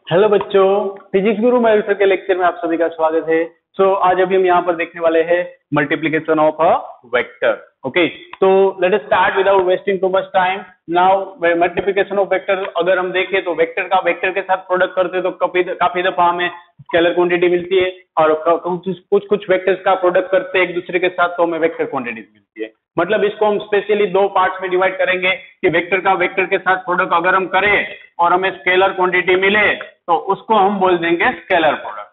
Hello बच्चों, physics गुरु मयूर sir के lecture में आप सभी का स्वागत है। आज अभी हम यहाँ पर देखने वाले हैं multiplication of a vector. Okay, तो let us start without wasting too much time. Now multiplication of vector अगर हम देखें तो वेक्टर का वेक्टर के साथ प्रोडक्ट करते हैं तो काफी दफा हमें स्केलर क्वांटिटी मिलती है, और कुछ वेक्टर्स का प्रोडक्ट करते हैं एक दूसरे के साथ तो हमें वेक्टर क्वांटिटी मिलती है। मतलब इसको हम स्पेशली दो पार्ट्स में डिवाइड करेंगे कि वेक्टर का वेक्टर के साथ प्रोडक्ट अगर हम करें और हमें स्केलर क्वांटिटी मिले तो उसको हम बोल देंगे स्केलर प्रोडक्ट।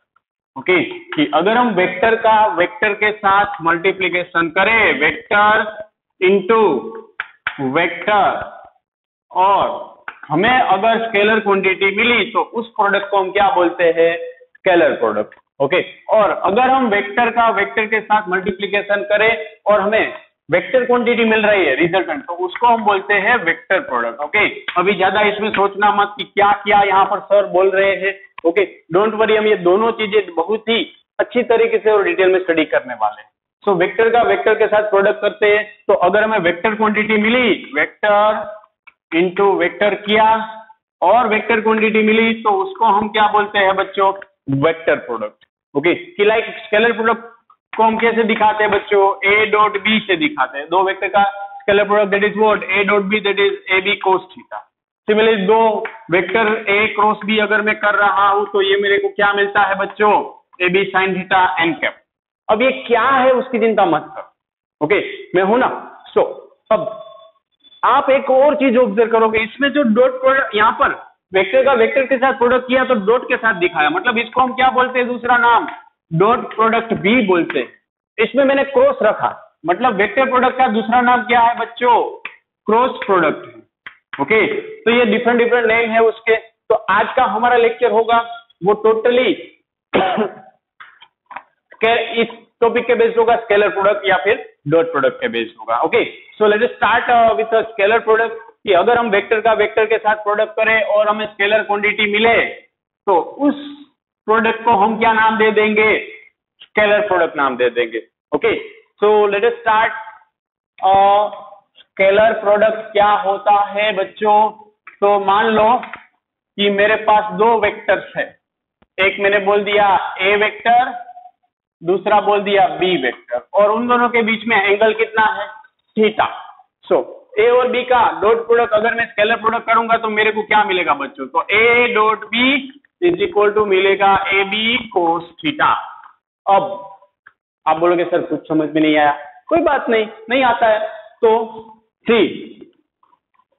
ओके, कि अगर हम वेक्टर का वेक्टर के साथ मल्टीप्लिकेशन करें, वेक्टर इनटू वेक्टर, और हमें अगर स्केलर क्वांटिटी मिली तो उस प्रोडक्ट को हम क्या बोलते हैं? Scalar product. ओके, और अगर हम वेक्टर का वेक्टर के साथ मल्टीप्लिकेशन करें और हमें वेक्टर क्वांटिटी मिल रही है रिजल्टेंट, तो उसको हम बोलते हैं वेक्टर प्रोडक्ट। ओके, अभी ज्यादा इसमें सोचना मत कि क्या क्या यहाँ पर सर बोल रहे हैं। ओके, डोंट वरी, हम ये दोनों चीजें बहुत ही अच्छी तरीके से और डिटेल में स्टडी करने वाले हैं। सो वेक्टर का वेक्टर के साथ प्रोडक्ट करते हैं तो अगर हमें वेक्टर क्वांटिटी मिली, वेक्टर इनटू वेक्टर किया और वेक्टर क्वांटिटी मिली तो उसको हम क्या बोलते हैं बच्चों? Vector product. ओके, कि लाइक स्केलर प्रोडक्ट को हम कैसे दिखाते हैं बच्चों? ए डॉट बी से दिखाते हैं। दो वेक्टर का scalar product that is what? A dot B that is A B cos theta. Similarly दो वेक्टर ए क्रॉस बी अगर मैं कर रहा हूं तो ये मेरे को क्या मिलता है बच्चों? A B sine theta N cap. अब ये क्या है उसकी चिंता मत करो। ओके, मैं हूं ना। सो अब आप एक और चीज ऑब्जर्व करोगे, इसमें जो डॉट प्रोडक्ट यहाँ पर वेक्टर का वेक्टर के साथ प्रोडक्ट किया तो डॉट के साथ दिखाया, मतलब इसको हम क्या बोलते हैं? दूसरा नाम डॉट प्रोडक्ट भी बोलते हैं। इसमें मैंने क्रॉस रखा, मतलब वेक्टर प्रोडक्ट का दूसरा नाम क्या है बच्चों? क्रॉस प्रोडक्ट है। ओके, तो ये डिफरेंट डिफरेंट नेम है उसके। तो आज का हमारा लेक्चर होगा वो टोटली इस टॉपिक के बेस्ड होगा, स्केलर प्रोडक्ट या फिर डॉट प्रोडक्ट के बेस्ड होगा। Okay, so let us start with a scalar product. कि अगर हम वेक्टर का वेक्टर के साथ प्रोडक्ट करें और हमें स्केलर क्वांटिटी मिले तो उस प्रोडक्ट को हम क्या नाम दे देंगे? स्केलर प्रोडक्ट नाम दे देंगे। ओके, सो let us start. Scalar product क्या होता है बच्चों? तो मान लो कि मेरे पास दो वेक्टर्स है, एक मैंने बोल दिया ए वेक्टर, दूसरा बोल दिया बी वेक्टर, और उन दोनों के बीच में एंगल कितना है? थीटा। सो ए और बी का डॉट प्रोडक्ट अगर मैं स्केलर प्रोडक्ट करूंगा तो मेरे को क्या मिलेगा बच्चों? तो A dot B is equal to मिलेगा ए बी कोस थीटा। अब आप बोलोगे सर कुछ समझ में नहीं आया। कोई बात नहीं, नहीं आता है तो सी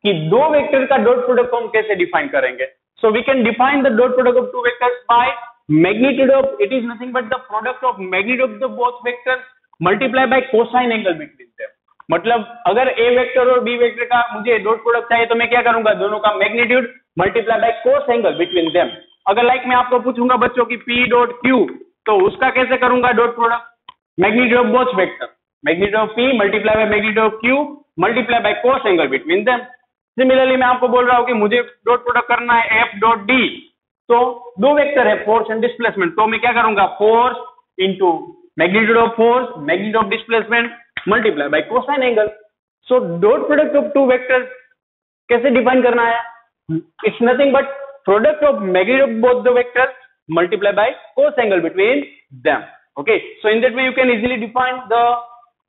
कि दो वेक्टर का डॉट प्रोडक्ट को हम कैसे डिफाइन करेंगे? So we can define the dot product of two vectors by magnitude of, it is nothing but the product of magnitude of the both vectors multiplied by cosine angle between them। मतलब अगर a vector और b vector का मुझे dot product चाहिए तो मैं क्या करूंगा? दोनों का magnitude multiply by cos angle between them. अगर लाइक मैं आपको पूछूंगा बच्चों की p डॉट q, तो उसका कैसे करूंगा dot product? Magnitude of both vector, magnitude of p multiply by magnitude of q multiply by cos angle between them. Similarly मैं आपको बोल रहा हूं कि मुझे डॉट प्रोडक्ट करना है f डॉट d, तो दो वेक्टर है फोर्स एंड डिस्प्लेसमेंट, तो मैं क्या करूंगा? Force into magnitude of force magnitude of displacement multiply by cosine angle. So dot product of two vectors कैसे डिफाइन करना है? It's nothing but product of magnitude of both the vectors multiply by cos angle between them. Okay, so in that way you can easily define the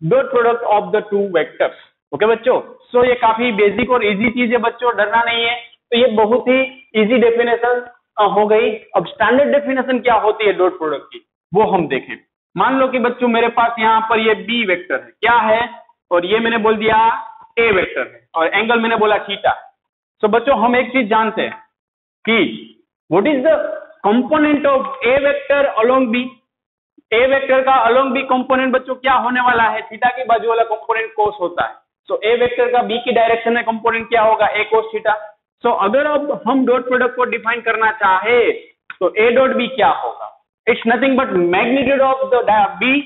dot product of the two vectors. Okay बच्चों, सो ये काफी basic और easy चीज है बच्चों, डरना नहीं है। तो ये बहुत ही इजी डेफिनेशन हो गई। अब स्टैंडर्ड डेफिनेशन क्या होती है डॉट प्रोडक्ट की, वो हम देखें। मान लो कि बच्चों मेरे पास यहाँ पर ये बी वेक्टर है, क्या है? और ये मैंने बोल दिया ए वेक्टर है, और एंगल मैंने बोला थीटा। सो बच्चों हम एक चीज जानते हैं कि what is the component of A vector along B. A vector का अलोंग बी कंपोनेंट बच्चों क्या होने वाला है? थीटा की बाजू वाला कंपोनेंट कोस होता है। सो ए वेक्टर का बी की डायरेक्शन में कंपोनेंट क्या होगा? ए कोस थीटा। सो अगर अब हम डॉट प्रोडक्ट को डिफाइन करना चाहे तो ए डॉट बी क्या होगा? It's nothing but magnitude of the B.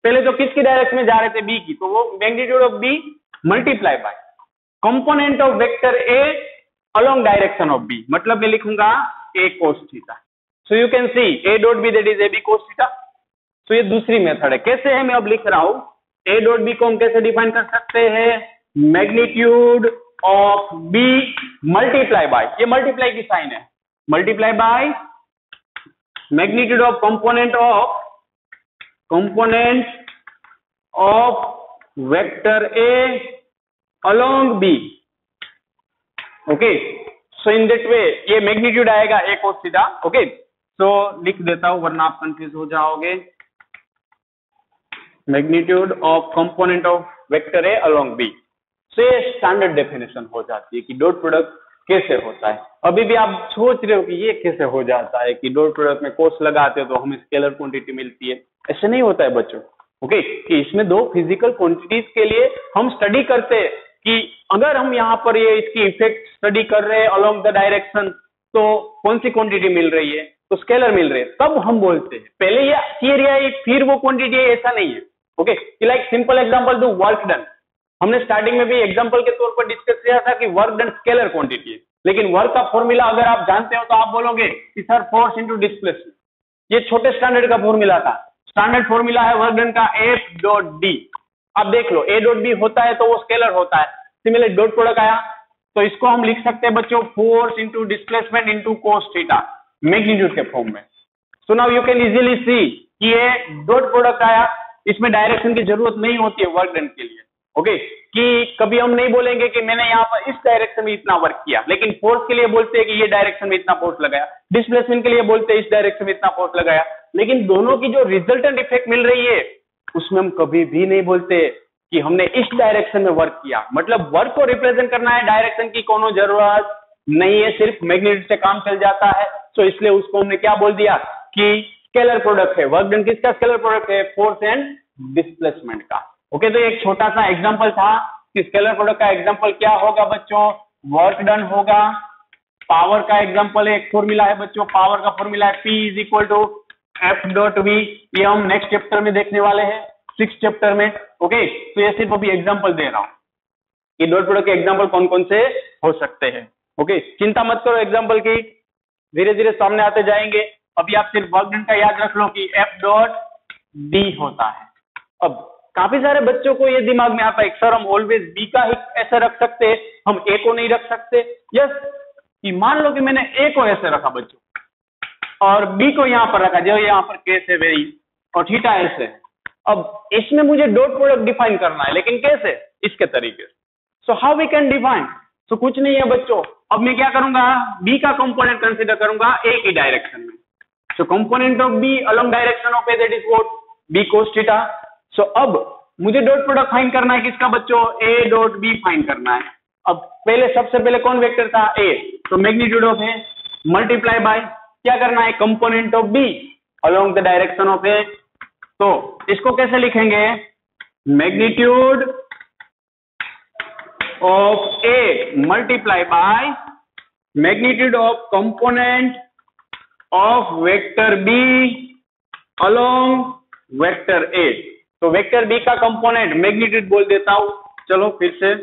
पहले तो किसकी डायरेक्शन में जा रहे थे? बी की, तो वो magnitude of B multiply by component of vector A along direction of B, मतलब मैं लिखूंगा A cos theta. So you can see A dot B that is A B cos theta. So ये दूसरी method है। कैसे है? मैं अब लिख रहा हूं ए डॉट बी को हम कैसे डिफाइन कर सकते हैं? Magnitude of B multiply by, ये मल्टीप्लाई की साइन है, multiply by magnitude of component of vector A along B. Okay, so in that way ये मैग्नीट्यूड आएगा A cos theta. Okay, so लिख देता हूं वरना आप कंफ्यूज हो जाओगे। Magnitude of component of vector A along B. So ये स्टैंडर्ड डेफिनेशन हो जाती है कि डॉट प्रोडक्ट कैसे होता है। अभी भी आप सोच रहे हो कि ये कैसे हो जाता है कि डॉट प्रोडक्ट में कोस लगाते हो तो हमें स्केलर क्वांटिटी मिलती है। ऐसे नहीं होता है बच्चों। ओके, कि इसमें दो फिजिकल क्वांटिटीज के लिए हम स्टडी करते हैं कि अगर हम यहाँ पर ये इसकी इफेक्ट स्टडी कर रहे हैं अलोंग द डायरेक्शन तो कौन सी क्वांटिटी मिल रही है, तो स्केलर मिल रही है, तब हम बोलते हैं। पहले ये थियरी है फिर वो क्वांटिटी है, ऐसा नहीं है। ओके, लाइक सिंपल एग्जांपल दो, वर्क डन। हमने स्टार्टिंग में भी एग्जांपल के तौर पर डिस्कस किया था कि वर्क डन स्केलर क्वांटिटी है, लेकिन वर्क का फॉर्मूला अगर आप जानते हो तो आप बोलोगे कि सर फोर्स इंटू डिस्प्लेसमेंट। ये छोटे स्टैंडर्ड का फॉर्मूला था। स्टैंडर्ड फॉर्मूला है वर्क डन का एफ डॉट डी। अब देख लो ए डॉट बी होता है तो वो स्केलर होता है। सिमिलर डॉट प्रोडक्ट आया तो इसको हम लिख सकते हैं बच्चों force into displacement into cos theta magnitude के फॉर्म में। So now you can easily सी कि ये डॉट प्रोडक्ट आया, इसमें डायरेक्शन की जरूरत नहीं होती है वर्क डन के लिए। ओके, कि कभी हम नहीं बोलेंगे कि मैंने यहाँ पर इस डायरेक्शन में इतना वर्क किया, लेकिन फोर्स के लिए बोलते हैं कि ये डायरेक्शन में इतना फोर्स लगाया, डिस्प्लेसमेंट के लिए बोलते हैं इस डायरेक्शन में इतना फोर्स लगाया, लेकिन दोनों की जो रिजल्टेंट इफेक्ट मिल रही है उसमें हम कभी भी नहीं बोलते कि हमने इस डायरेक्शन में वर्क किया। मतलब वर्क को रिप्रेजेंट करना है, डायरेक्शन की कोनो जरूरत नहीं है, सिर्फ मैग्नीट्यूड से काम चल जाता है। तो इसलिए उसको हमने क्या बोल दिया कि स्केलर प्रोडक्ट है। वर्क डन किसका स्केलर प्रोडक्ट है? फोर्स एंड डिस्प्लेसमेंट का। ओके, तो एक छोटा सा एग्जांपल था कि स्केलर प्रोडक्ट का एग्जांपल क्या होगा बच्चों, वर्क डन होगा। पावर का एग्जांपल एक फॉर्मूला है बच्चों, पावर का फॉर्मूला है P is equal to F dot V. ये हम नेक्स्ट चैप्टर में देखने वाले हैं, 6th चैप्टर में। ओके, तो ये सिर्फ अभी एग्जांपल दे रहा हूं कि डॉट प्रोडक्ट के एग्जांपल कौन कौन से हो सकते हैं। ओके, चिंता मत करो एग्जांपल की, धीरे धीरे सामने आते जाएंगे। अभी आप सिर्फ वर्क डन का याद रख लो कि एफ डॉट डी होता है। अब काफी सारे बच्चों को ये दिमाग में आता है सर हम ऑलवेज बी का ही ऐसे रख सकते हैं, हम ए को नहीं रख सकते। यस, कि मान लो कि मैंने ए को ऐसे रखा बच्चों और बी को यहां पर रखा, जो यहाँ पर केस है वेरी, और थीटा ऐसे। अब इसमें मुझे डॉट प्रोडक्ट डिफाइन करना है, लेकिन कैसे? इसके तरीके से। So how we can define? So कुछ नहीं है बच्चों, अब मैं क्या करूंगा, बी का कंपोनेंट कंसीडर करूंगा ए की डायरेक्शन में। So component of B along direction of A, that is what, B cos theta. So अब मुझे डॉट प्रोडक्ट फाइंड करना है किसका बच्चों? ए डॉट बी फाइंड करना है। अब पहले सबसे पहले कौन वेक्टर था? ए, तो magnitude of A multiply by क्या करना है? Component of B along the direction of A. तो इसको कैसे लिखेंगे? Magnitude of A multiply by magnitude of component of vector B along vector A. तो वेक्टर बी का कंपोनेंट मैग्नीट्यूड बोल देता हूं, चलो फिर से,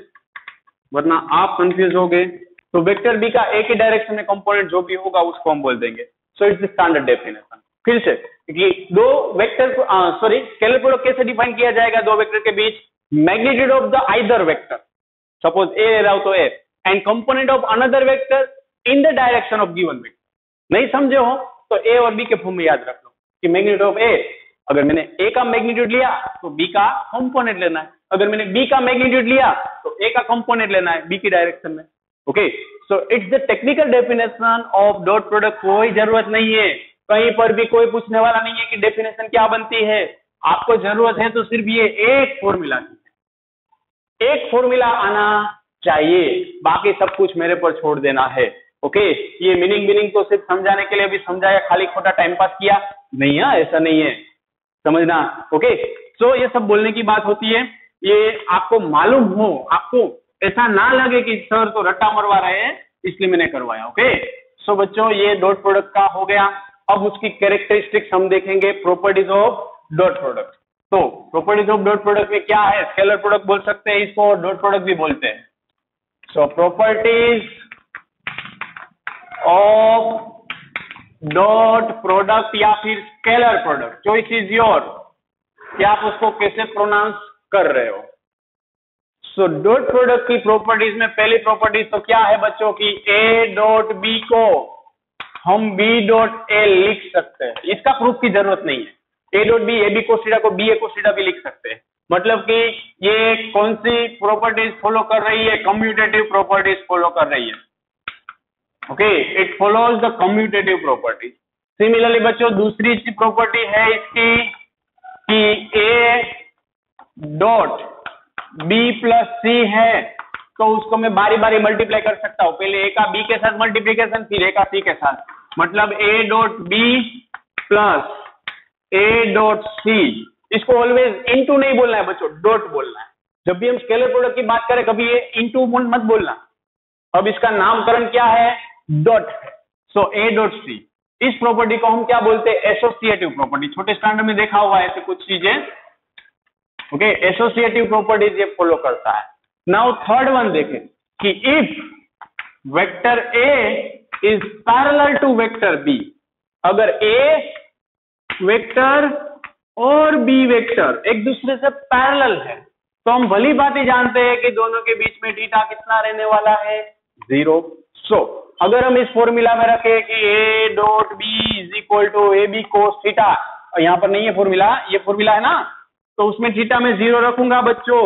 वरना आप कंफ्यूज हो गए। तो वेक्टर बी का ए की डायरेक्शन में कंपोनेंट जो भी होगा उसको हम बोल देंगे। So it's the standard definition. फिर से कि दो वेक्टर स्केलर प्रोडक्ट कैसे डिफाइन किया जाएगा दो वेक्टर के बीच? Magnitude of the either vector, suppose A ले रहा हो तो A, and component of another vector in the direction of given vector. नहीं समझे हो तो ए और बी के फॉर्म में याद रख लो कि मैग्नीट्यूड ऑफ ए, अगर मैंने ए का मैग्नीट्यूड लिया तो बी का कंपोनेंट लेना है, अगर मैंने बी का मैग्नीट्यूड लिया तो ए का कंपोनेंट लेना है बी की डायरेक्शन में। Okay, so it's the technical definition of dot product. कोई जरूरत नहीं है, कहीं पर भी कोई पूछने वाला नहीं है कि डेफिनेशन क्या बनती है। आपको जरूरत है तो सिर्फ ये एक फॉर्मूला की, एक फॉर्मूला आना चाहिए, बाकी सब कुछ मेरे पर छोड़ देना है। ओके, ये मीनिंग तो सिर्फ समझाने के लिए भी समझाया, खाली खोटा टाइम पास किया नहीं है, ऐसा नहीं है, समझना। ओके, सो ये सब बोलने की बात होती है, ये आपको मालूम हो, आपको ऐसा ना लगे कि सर तो रट्टा मरवा रहे हैं इसलिए मैंने करवाया। ओके, सो बच्चों ये डॉट प्रोडक्ट का हो गया। अब उसकी कैरेक्टरिस्टिक्स हम देखेंगे, प्रॉपर्टीज ऑफ डॉट प्रोडक्ट। तो प्रॉपर्टीज ऑफ डॉट प्रोडक्ट में क्या है? स्केलर प्रोडक्ट बोल सकते हैं इसको, डॉट प्रोडक्ट भी बोलते हैं। सो प्रॉपर्टीज ऑफ डॉट प्रोडक्ट या फिर scalar product, choice is your, कि आप उसको कैसे प्रोनाउंस कर रहे हो। सो डॉट प्रोडक्ट की प्रॉपर्टीज में पहली प्रॉपर्टीज तो क्या है बच्चों की? ए डॉट बी को हम बी डॉट ए लिख सकते हैं, इसका प्रूफ की जरूरत नहीं है। A dot B, A B cos theta को बी ए कोस थीटा भी लिख सकते हैं। मतलब कि ये कौन सी प्रॉपर्टीज फॉलो कर रही है, कम्यूटेटिव प्रॉपर्टीज फॉलो कर रही है। Okay, it follows the commutative property. Similarly बच्चों दूसरी प्रॉपर्टी है इसकी कि A dot B plus C है, तो उसको मैं बारी बारी मल्टीप्लाई कर सकता हूं। पहले ए का बी के साथ मल्टीप्लीकेशन, फिर ए का सी के साथ। मतलब A dot B plus A dot C, इसको ऑलवेज इनटू नहीं बोलना है बच्चों, डॉट बोलना है। जब भी हम स्केलर प्रोडक्ट की बात करें कभी ये इनटू मत बोलना। अब इसका नामकरण क्या है, डॉट है। सो ए डॉट सी, इस प्रॉपर्टी को हम क्या बोलते हैं, एसोसिएटिव प्रॉपर्टी। छोटे स्टैंडर्ड में देखा हुआ है ऐसे कुछ चीजें। ओके, एसोसिएटिव प्रॉपर्टीज ये फॉलो करता है। नाउ थर्ड वन देखें कि if vector A is parallel to vector B, अगर ए वेक्टर और बी वेक्टर एक दूसरे से पैरेलल है, तो हम भली बात ही जानते हैं कि दोनों के बीच में थीटा कितना रहने वाला है, 0। सो अगर हम इस फॉर्मूला में रखें कि A dot B is equal to A B cos theta, यहां पर नहीं है फॉर्मूला, ये फॉर्मूला है ना, तो उसमें थीटा में 0 रखूंगा बच्चों,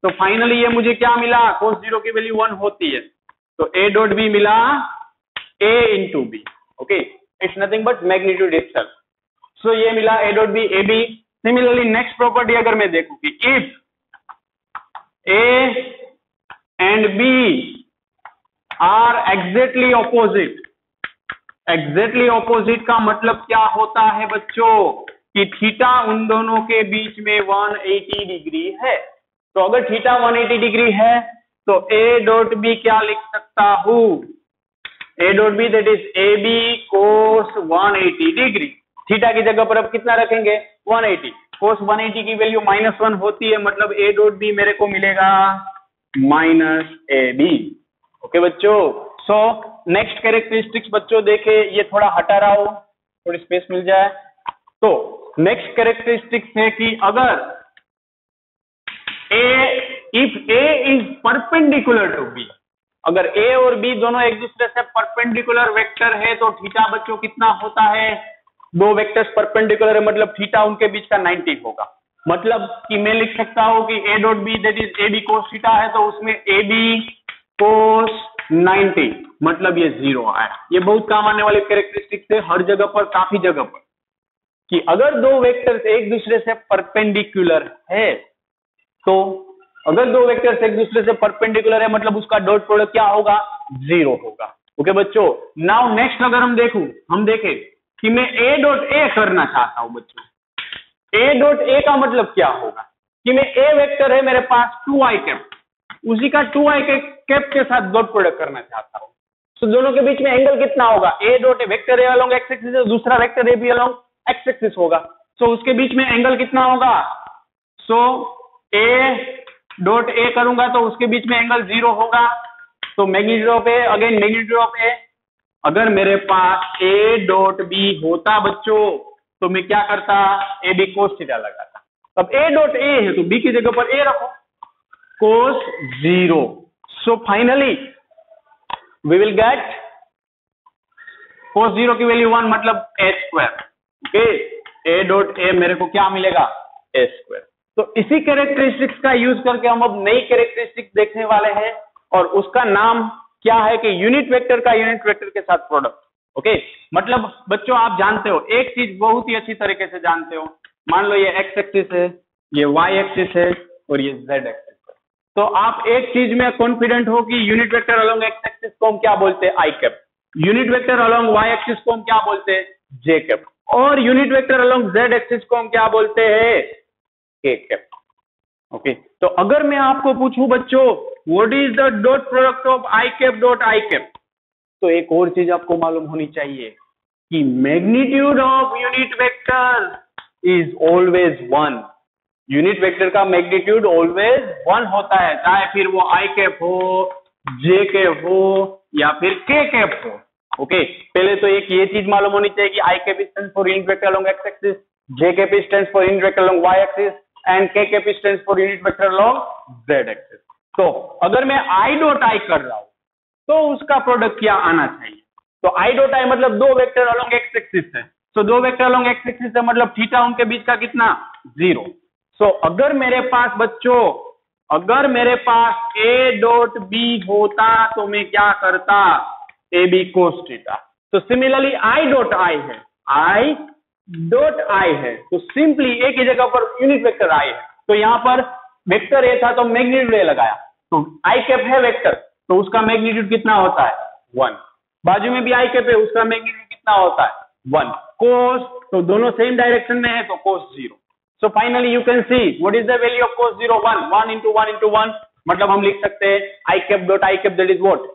तो फाइनली ये मुझे क्या मिला, cos 0 की वैल्यू 1 होती है, तो a डॉट बी मिला a into B. Okay, it's nothing but magnitude itself. So ये मिला a dot B a b। Similarly next property अगर मैं देखूं कि if a and b are exactly opposite, exactly opposite का मतलब क्या होता है बच्चों कि थीटा उन दोनों के बीच में 180 डिग्री है। तो अगर थीटा 180 डिग्री है तो ए डॉट बी क्या लिख सकता हूं, A dot B that is A B cos 180 degree. Theta की जगह पर अब कितना रखेंगे, 180। कोस 180 की वैल्यू -1 होती है, मतलब ए डॉट बी मेरे को मिलेगा -ab। ओके बच्चों, सो नेक्स्ट कैरेक्टरिस्टिक्स बच्चों देखे, ये थोड़ा हटा रहा हूं, थोड़ी स्पेस मिल जाए। तो नेक्स्ट कैरेक्टरिस्टिक्स है कि अगर if A is perpendicular to B, अगर A और B दोनों एक दूसरे से परपेंडिकुलर वेक्टर है तो थीटा बच्चों कितना होता है, दो वेक्टर्स परपेंडिकुलर है मतलब थीटा उनके बीच का 90 होगा। मतलब कि मैं लिख सकता हूं कि A dot B that is A B cos theta है, तो उसमें ए बी कोस 90 मतलब ये 0 आया। ये बहुत काम आने वाले कैरेक्टरिस्टिक्स है हर जगह पर, काफी जगह पर, कि अगर दो वेक्टर्स एक दूसरे से परपेंडिकुलर है, तो अगर दो वेक्टर्स एक दूसरे से परपेंडिकुलर है मतलब उसका डॉट प्रोडक्ट क्या होगा, 0 होगा। ओके बच्चों, नाउ नेक्स्ट अगर हम देखें कि मैं ए डॉट ए करना चाहता हूं बच्चों। ए डॉट ए का मतलब क्या होगा कि मैं ए वेक्टर है मेरे पास 2i कैप, उसी का 2i कैप के साथ डॉट प्रोडक्ट करना चाहता हूं। तो दोनों के बीच में एंगल कितना होगा, ए dot A vector A along X axis है, दूसरा वेक्टर ए भी अलोंग एक्स एक्सिस होगा। सो उसके बीच में एंगल कितना होगा, सो ए डॉट ए करूंगा तो उसके बीच में एंगल 0 होगा। तो magnitude of A, again magnitude of A. अगर मेरे पास ए डॉट बी होता बच्चों तो मैं क्या करता, ए बी कोस थीटा लगाता। अब ए डॉट ए है तो बी की जगह पर ए रखो, cos 0। So finally we will get cos 0 की वैल्यू 1 मतलब A square. Okay, A dot A मेरे को क्या मिलेगा, ए स्क्वायर। तो इसी कैरेक्टरिस्टिक्स का यूज करके हम अब नई कैरेक्टरिस्टिक्स देखने वाले हैं, और उसका नाम क्या है कि यूनिट वेक्टर का यूनिट वेक्टर के साथ प्रोडक्ट। ओके, मतलब बच्चों आप जानते हो एक चीज बहुत ही अच्छी तरीके से जानते हो, मान लो ये एक्स एक्सिस है, ये वाई एक्सिस है और ये जेड एक्सिस है, तो आप एक चीज में कॉन्फिडेंट हो कि unit vector along X axis को हम क्या बोलते हैं, I cap. Unit vector along Y axis को हम क्या बोलते हैं, जे कैप। और unit vector along Z axis को हम क्या बोलते हैं, के कैप। ओके, तो अगर मैं आपको पूछूं बच्चों what is the dot product of I cap dot I cap, तो एक और चीज आपको मालूम होनी चाहिए कि magnitude of unit vector is always 1। Unit vector का मैग्नीट्यूड ऑलवेज 1 होता है, चाहे फिर वो आई कैप हो, जे कैप हो या फिर के कैप हो। ओके, पहले तो एक ये चीज मालूम होनी चाहिए कि I cap stands for unit vector along X axis, J cap stands for unit vector along Y axis and K cap stands for unit vector along Z axis. तो अगर मैं आई डॉट आई कर रहा हूं तो उसका प्रोडक्ट क्या आना चाहिए, तो आई डॉट आई मतलब दो वेक्टर अलोंग एक्स एक्सिस है। सो दो वेक्टर अलोंग एक्स एक्सिस है मतलब थीटा उनके बीच का कितना 0। सो अगर मेरे पास बच्चों अगर मेरे पास ए डॉट बी होता तो मैं क्या करता ए बी कोस थीटा। तो सिमिलरली आई डॉट आई है आई डॉट आई है तो सिंपली ए की जगह पर यूनिट वेक्टर आई है तो यहां पर वेक्टर ए था तो मैग्नीट्यूड ए लगाया तो आई कैप है वेक्टर तो उसका मैग्नीट्यूड कितना होता है 1। बाजू में भी आई कैप है उसका मैग्नीट्यूड कितना होता है 1। कोस तो दोनों सेम डायरेक्शन में है तो कोस 0। So finally you can C what is the value of cos 0 1 into 1 into 1 मतलब हम लिख सकते हैं I cap dot I cap that is what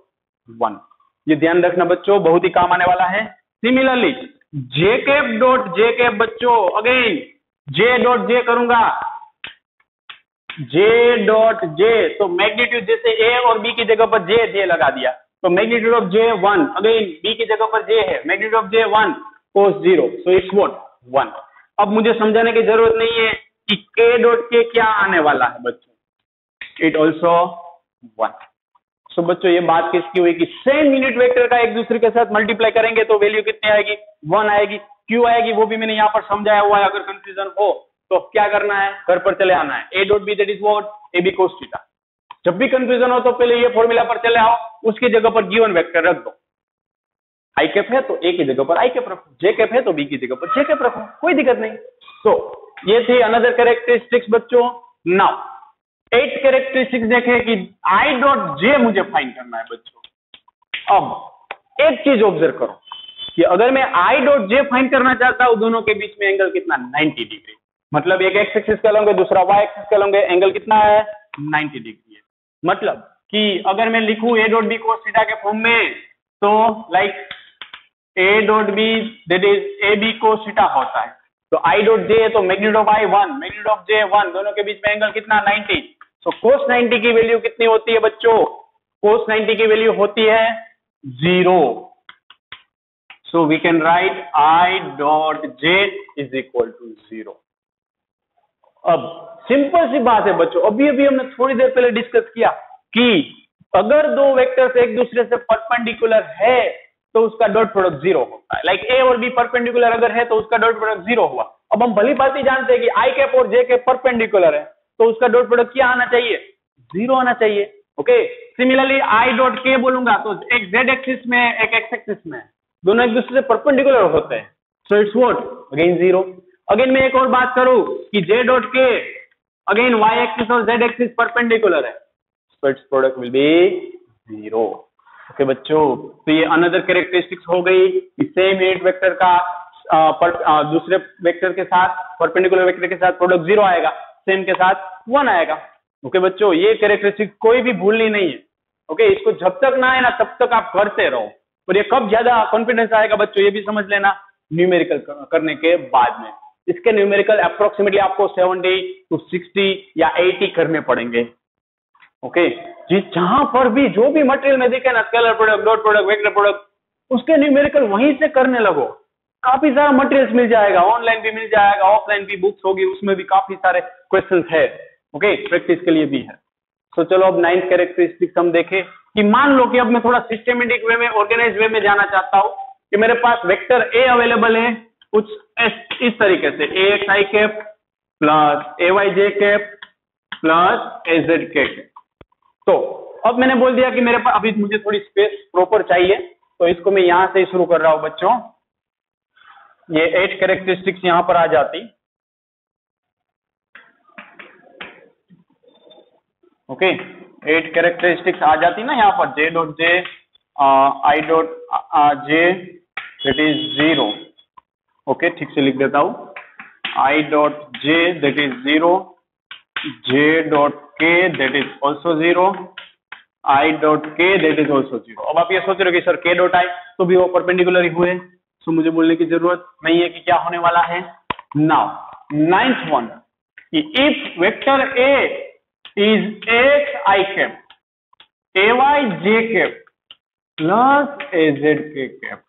1। ये ध्यान रखना बच्चों बहुत ही काम आने वाला है। सिमिलरली जे कैप डॉट जे कैप बच्चों अगेन जे डॉट जे करूंगा जे डॉट जे तो मैग्नीट्यूड जैसे ए और बी की जगह पर जे लगा दिया तो magnitude of J 1 again B की जगह पर जे है magnitude of J 1 cos 0 so it's what 1। अब मुझे समझाने की जरूरत नहीं है कि के डॉट के क्या आने वाला है बच्चों इट ऑल्सो 1। सो बच्चों ये बात किसकी हुई कि सेम यूनिट वेक्टर का एक दूसरे के साथ मल्टीप्लाई करेंगे तो वैल्यू कितनी आएगी 1 आएगी। क्यों आएगी वो भी मैंने यहाँ पर समझाया हुआ है। अगर कंफ्यूजन हो तो क्या करना है घर पर चले आना है A dot B that is what A B cos theta. जब भी कंफ्यूजन हो तो पहले ये फॉर्मूला पर चले आओ उसकी जगह पर गिवन वेक्टर रख दो। आई कैप है तो ए की जगह पर आई कैप रखो जे कैप है तो बी की जगह पर जे कैप रखो कोई दिक्कत नहीं। तो ये थी अनदर कैरेक्टरिस्टिक्स बच्चों। नाउ 8 कैरेक्टरिस्टिक्स देखें कि आई डॉट जे मुझे फाइंड करना है बच्चों। अब एक चीज ऑब्जर्व करो कि अगर मैं आई डॉट जे फाइंड करना चाहता हूं दोनों के बीच में एंगल कितना 90 डिग्री मतलब एक एक्स एक्सिस का लोगे दूसरा वाई एक्सिस का लोगे एंगल कितना है 90 डिग्री है। मतलब कि अगर मैं लिखूं A dot B cos theta के फॉर्म में तो like A dot B that is A B cos theta होता है तो आई डॉट जे तो magnitude of I 1 magnitude of J 1 दोनों के बीच में एंगल कितना 90। सो कोस 90 की वैल्यू कितनी होती है बच्चों कोस 90 की वैल्यू होती है 0। So we can write I dot J is equal to 0। अब सिंपल सी बात है बच्चों अभी हमने थोड़ी देर पहले डिस्कस किया कि अगर दो वेक्टर्स एक दूसरे से परपेंडिकुलर है तो उसका डॉट प्रोडक्ट 0 होता है। लाइक ए और बी परपेंडिकुलर अगर है तो उसका डॉट प्रोडक्ट 0 हुआ। अब हम भली भांति जानते हैं कि आई कैप और जे कैप परपेंडिकुलर है तो उसका डॉट प्रोडक्ट क्या आना चाहिए 0 आना चाहिए। ओके सिमिलरली आई डॉट के बोलूंगा तो एक जेड एक्सिस में एक एक्स एक्सिस में दोनों एक दूसरे से परपेंडिकुलर होते हैं सो इट्स व्हाट अगेन 0। अगेन मैं एक और बात करूं कि जे डॉट के अगेन वाई एक्सिस और जेड एक्सिस परपेंडिकुलर है so it's product will be 0। Okay बच्चों तो ये अनदर कैरेक्टरिस्टिक्स हो गई कि सेम यूनिट वेक्टर का दूसरे वेक्टर के साथ परपेंडिकुलर वेक्टर के साथ प्रोडक्ट 0 आएगा सेम के साथ 1 आएगा। ओके बच्चों ये कैरेक्टरिस्टिक कोई भी भूलनी नहीं है। ओके इसको जब तक ना आए ना तब तक आप करते रहो और ये कब ज्यादा कॉन्फिडेंस आएगा बच्चों ये भी समझ लेना न्यूमेरिकल करने के बाद में। इसके न्यूमेरिकल अप्रोक्सीमेटली आपको 70 to 60 या 80 करने पड़ेंगे। ओके जहां पर भी जो भी मटेरियल में दिखे ना scalar product dot product vector product उसके न्यूमेरिकल वहीं से करने लगो। काफी सारा मटेरियल्स मिल जाएगा ऑनलाइन भी मिल जाएगा ऑफलाइन भी बुक्स होगी उसमें भी काफी सारे क्वेश्चंस है। ओके प्रैक्टिस के लिए भी है। सो चलो अब 9th कैरेक्टरिस्टिक्स हम देखें कि मान लो कि अब मैं थोड़ा सिस्टमेटिक वे में ऑर्गेनाइज वे में जाना चाहता हूं कि मेरे पास वेक्टर ए अवेलेबल है कुछ इस तरीके से ए x I cap plus A Y J cap plus A Z K cap. तो अब मैंने बोल दिया कि मेरे पास अभी मुझे थोड़ी स्पेस प्रॉपर चाहिए तो इसको मैं यहां से शुरू कर रहा हूं बच्चों। ये 8 कैरेक्टरिस्टिक्स यहां पर आ जाती। ओके 8 कैरेक्टरिस्टिक्स आ जाती ना यहाँ पर J dot J I dot J that is 0। Okay ठीक से लिख देता हूं I dot J that is 0 J dot K that is also 0 I dot K that is also 0। अब आप ये सोच रहे हो कि सर के डॉट आई तो भी वो परपेंडिकुलर ही हुए सो मुझे बोलने की जरूरत नहीं है कि क्या होने वाला है। नाउ 9th वन कि if vector A is X I cap A Y J cap plus A Z K cap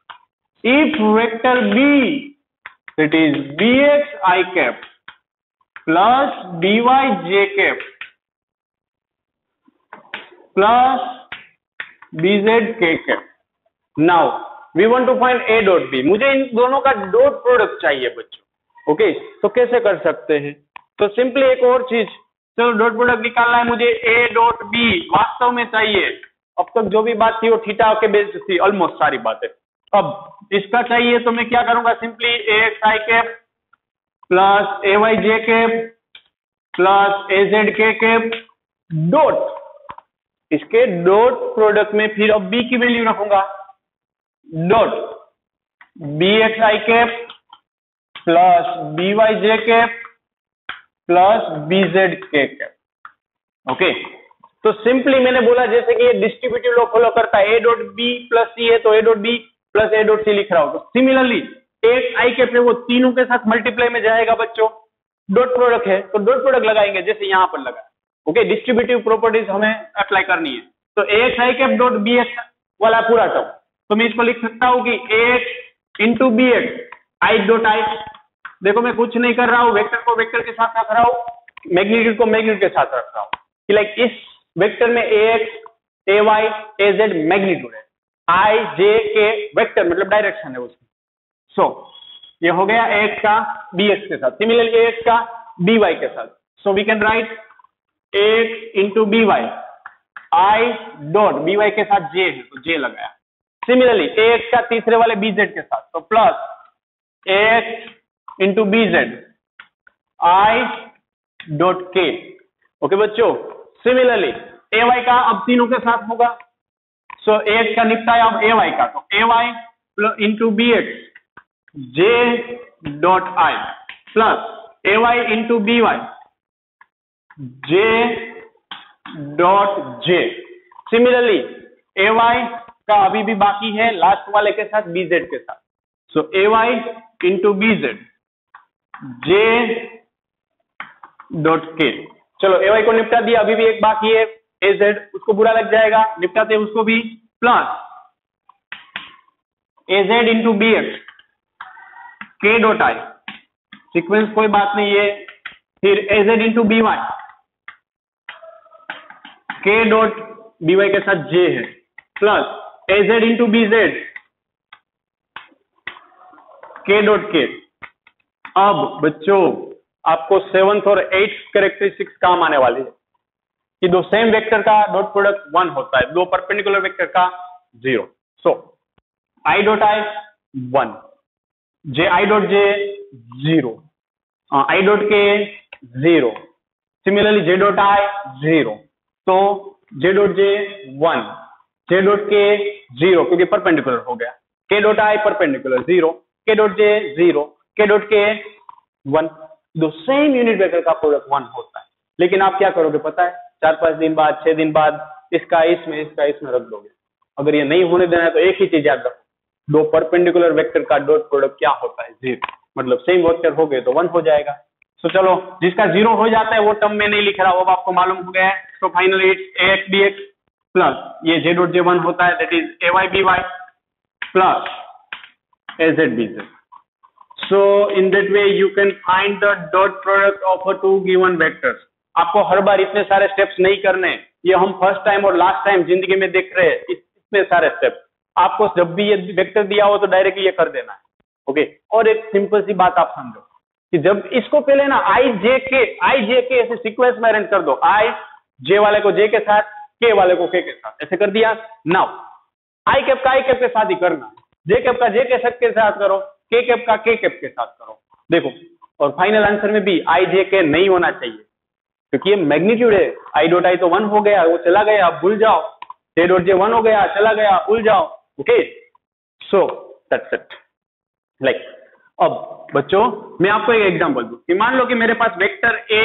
if vector B that is bx I cap plus by j cap plus bz k cap. Now we want to find A dot B, मुझे इन दोनों का dot product चाहिए बच्चों। Okay, तो कैसे कर सकते हैं? तो सिंपली एक और चीज, चलो डॉट प्रोडक्ट निकालना है मुझे, ए डॉट बी वास्तव में चाहिए। अब तक जो भी बात थी वो थीटा के बेस्ड थी, ऑलमोस्ट सारी बातें। अब इसका चाहिए तो मैं क्या करूंगा, simply A x I cap plus A Y J cap plus A Z K cap dot, इसके डॉट प्रोडक्ट में फिर अब बी की वैल्यू रखूंगा, dot B X I cap plus B Y J cap plus B Z K cap. Okay, तो simply मैंने बोला जैसे कि ये डिस्ट्रीब्यूटिव लॉ फॉलो करता है, A dot B plus C है तो A dot B plus A dot C लिख रहा हूं। तो सिमिलरली एक आई कैप है वो तीनों के साथ मल्टीप्लाई में जाएगा बच्चों, डॉट प्रोडक्ट है तो डॉट प्रोडक्ट लगाएंगे जैसे यहां पर लगा। ओके, डिस्ट्रीब्यूटिव प्रॉपर्टीज हमें अप्लाई करनी है। तो ए x I cap dot B x वाला पूरा टर्म, तो मैं इसको लिख सकता हूं कि A X into B X I dot I. देखो मैं कुछ नहीं कर रहा हूं, वेक्टर को वेक्टर के साथ रख रहा हूं, मैग्नीट्यूड को मैग्नीट्यूड के साथ रख रहा हूं कि लाइक इस वेक्टर में ए एक्स ए वाई ए जेड मैग्नीट्यूड है, आई जे के वेक्टर मतलब डायरेक्शन है उसकी। सो ये हो गया ए एक्स का बी एक्स के साथ, सिमिलरली ए एक्स का बी वाई के साथ। So we can write A X into B Y I dot B Y के साथ जे है तो जे लगाया। सिमिलरली ए एक्स का तीसरे वाले बी जेड के साथ, तो plus A X into B Z I dot K. Okay बच्चों, सिमिलरली ए वाई का अब तीनों के साथ होगा। सो ए एक्स का निपटाया अब ए वाई का, तो A Y into B X J dot I plus A Y into B Y J dot J. Similarly A Y का अभी भी बाकी है लास्ट वाले के साथ बी जेड के साथ, so A Y into B Z J dot K. चलो ए वाई को निपटा दिया, अभी भी एक बाकी है ए जेड, उसको बुरा लग जाएगा, निपटाते हैं उसको भी, plus A Z into B X के डॉट आई, सीक्वेंस कोई बात नहीं है, फिर ए जेड इंटू बी वाई के डॉट बी वाई के साथ जे है, plus A Z into B Z के डॉट के। अब बच्चों आपको 7th और 8th कैरेक्टरिस्टिक्स काम आने वाली है कि दो सेम वेक्टर का डॉट प्रोडक्ट 1 होता है, दो परपेंडिकुलर वेक्टर का 0। So I dot I 1, J I dot J 0, I dot K 0, similarly J dot आई 0, तो जे डॉट जे 1, जे डॉट के 0 क्योंकि परपेंडिकुलर हो गया, के डॉट आई परपेंडिकुलर 0, के डॉट जे 0, के डॉट के 1। दो सेम यूनिट वेक्टर का प्रोडक्ट 1 होता है। लेकिन आप क्या करोगे पता है, 4-5 दिन बाद 6 दिन बाद इसका इसमें रख दोगे। अगर ये नहीं होने देना है तो एक ही चीज याद रखो, दो परपेंडिकुलर वेक्टर का डॉट प्रोडक्ट क्या होता है 0, मतलब सेम वेक्टर हो गए तो 1 हो जाएगा। तो चलो जिसका 0 हो जाता है वो टर्म में नहीं लिख रहा, वो आपको मालूम हो गया है। तो finally it's A X B X plus ये जे डॉट जे 1 होता है, that is A Y B Y plus A Z B Z. So in that way you can find the dot product of a two given vectors. आपको हर बार इतने सारे steps नहीं करने, ये हम फर्स्ट टाइम और लास्ट टाइम जिंदगी में देख रहे हैं इतने सारे स्टेप्स। आपको जब भी ये वेक्टर दिया हो तो डायरेक्टली ये कर देना है। ओके, और एक सिंपल सी बात आप समझो कि जब इसको पहले ना आई जे के ऐसे सीक्वेंस में अरेंज कर दो, आई जे वाले को जे के साथ, के वाले को के साथ, ऐसे कर दिया। नाउ आई कैप का आई कैप के साथ ही करना, जे कैप का जे के साथ करो, के कैप का के कैप के साथ करो। देखो, और फाइनल आंसर में भी आई जे के नहीं होना चाहिए क्योंकि ये मैग्नीट्यूड है। आई डॉट आई तो 1 हो गया, वो चला गया, आप भूल जाओ। जे डॉट जे 1 हो गया, चला गया, भूल जाओ। Okay, so that's it. Like अब बच्चों मैं आपको एक एग्जांपल दूं कि मान लो कि मेरे पास वेक्टर ए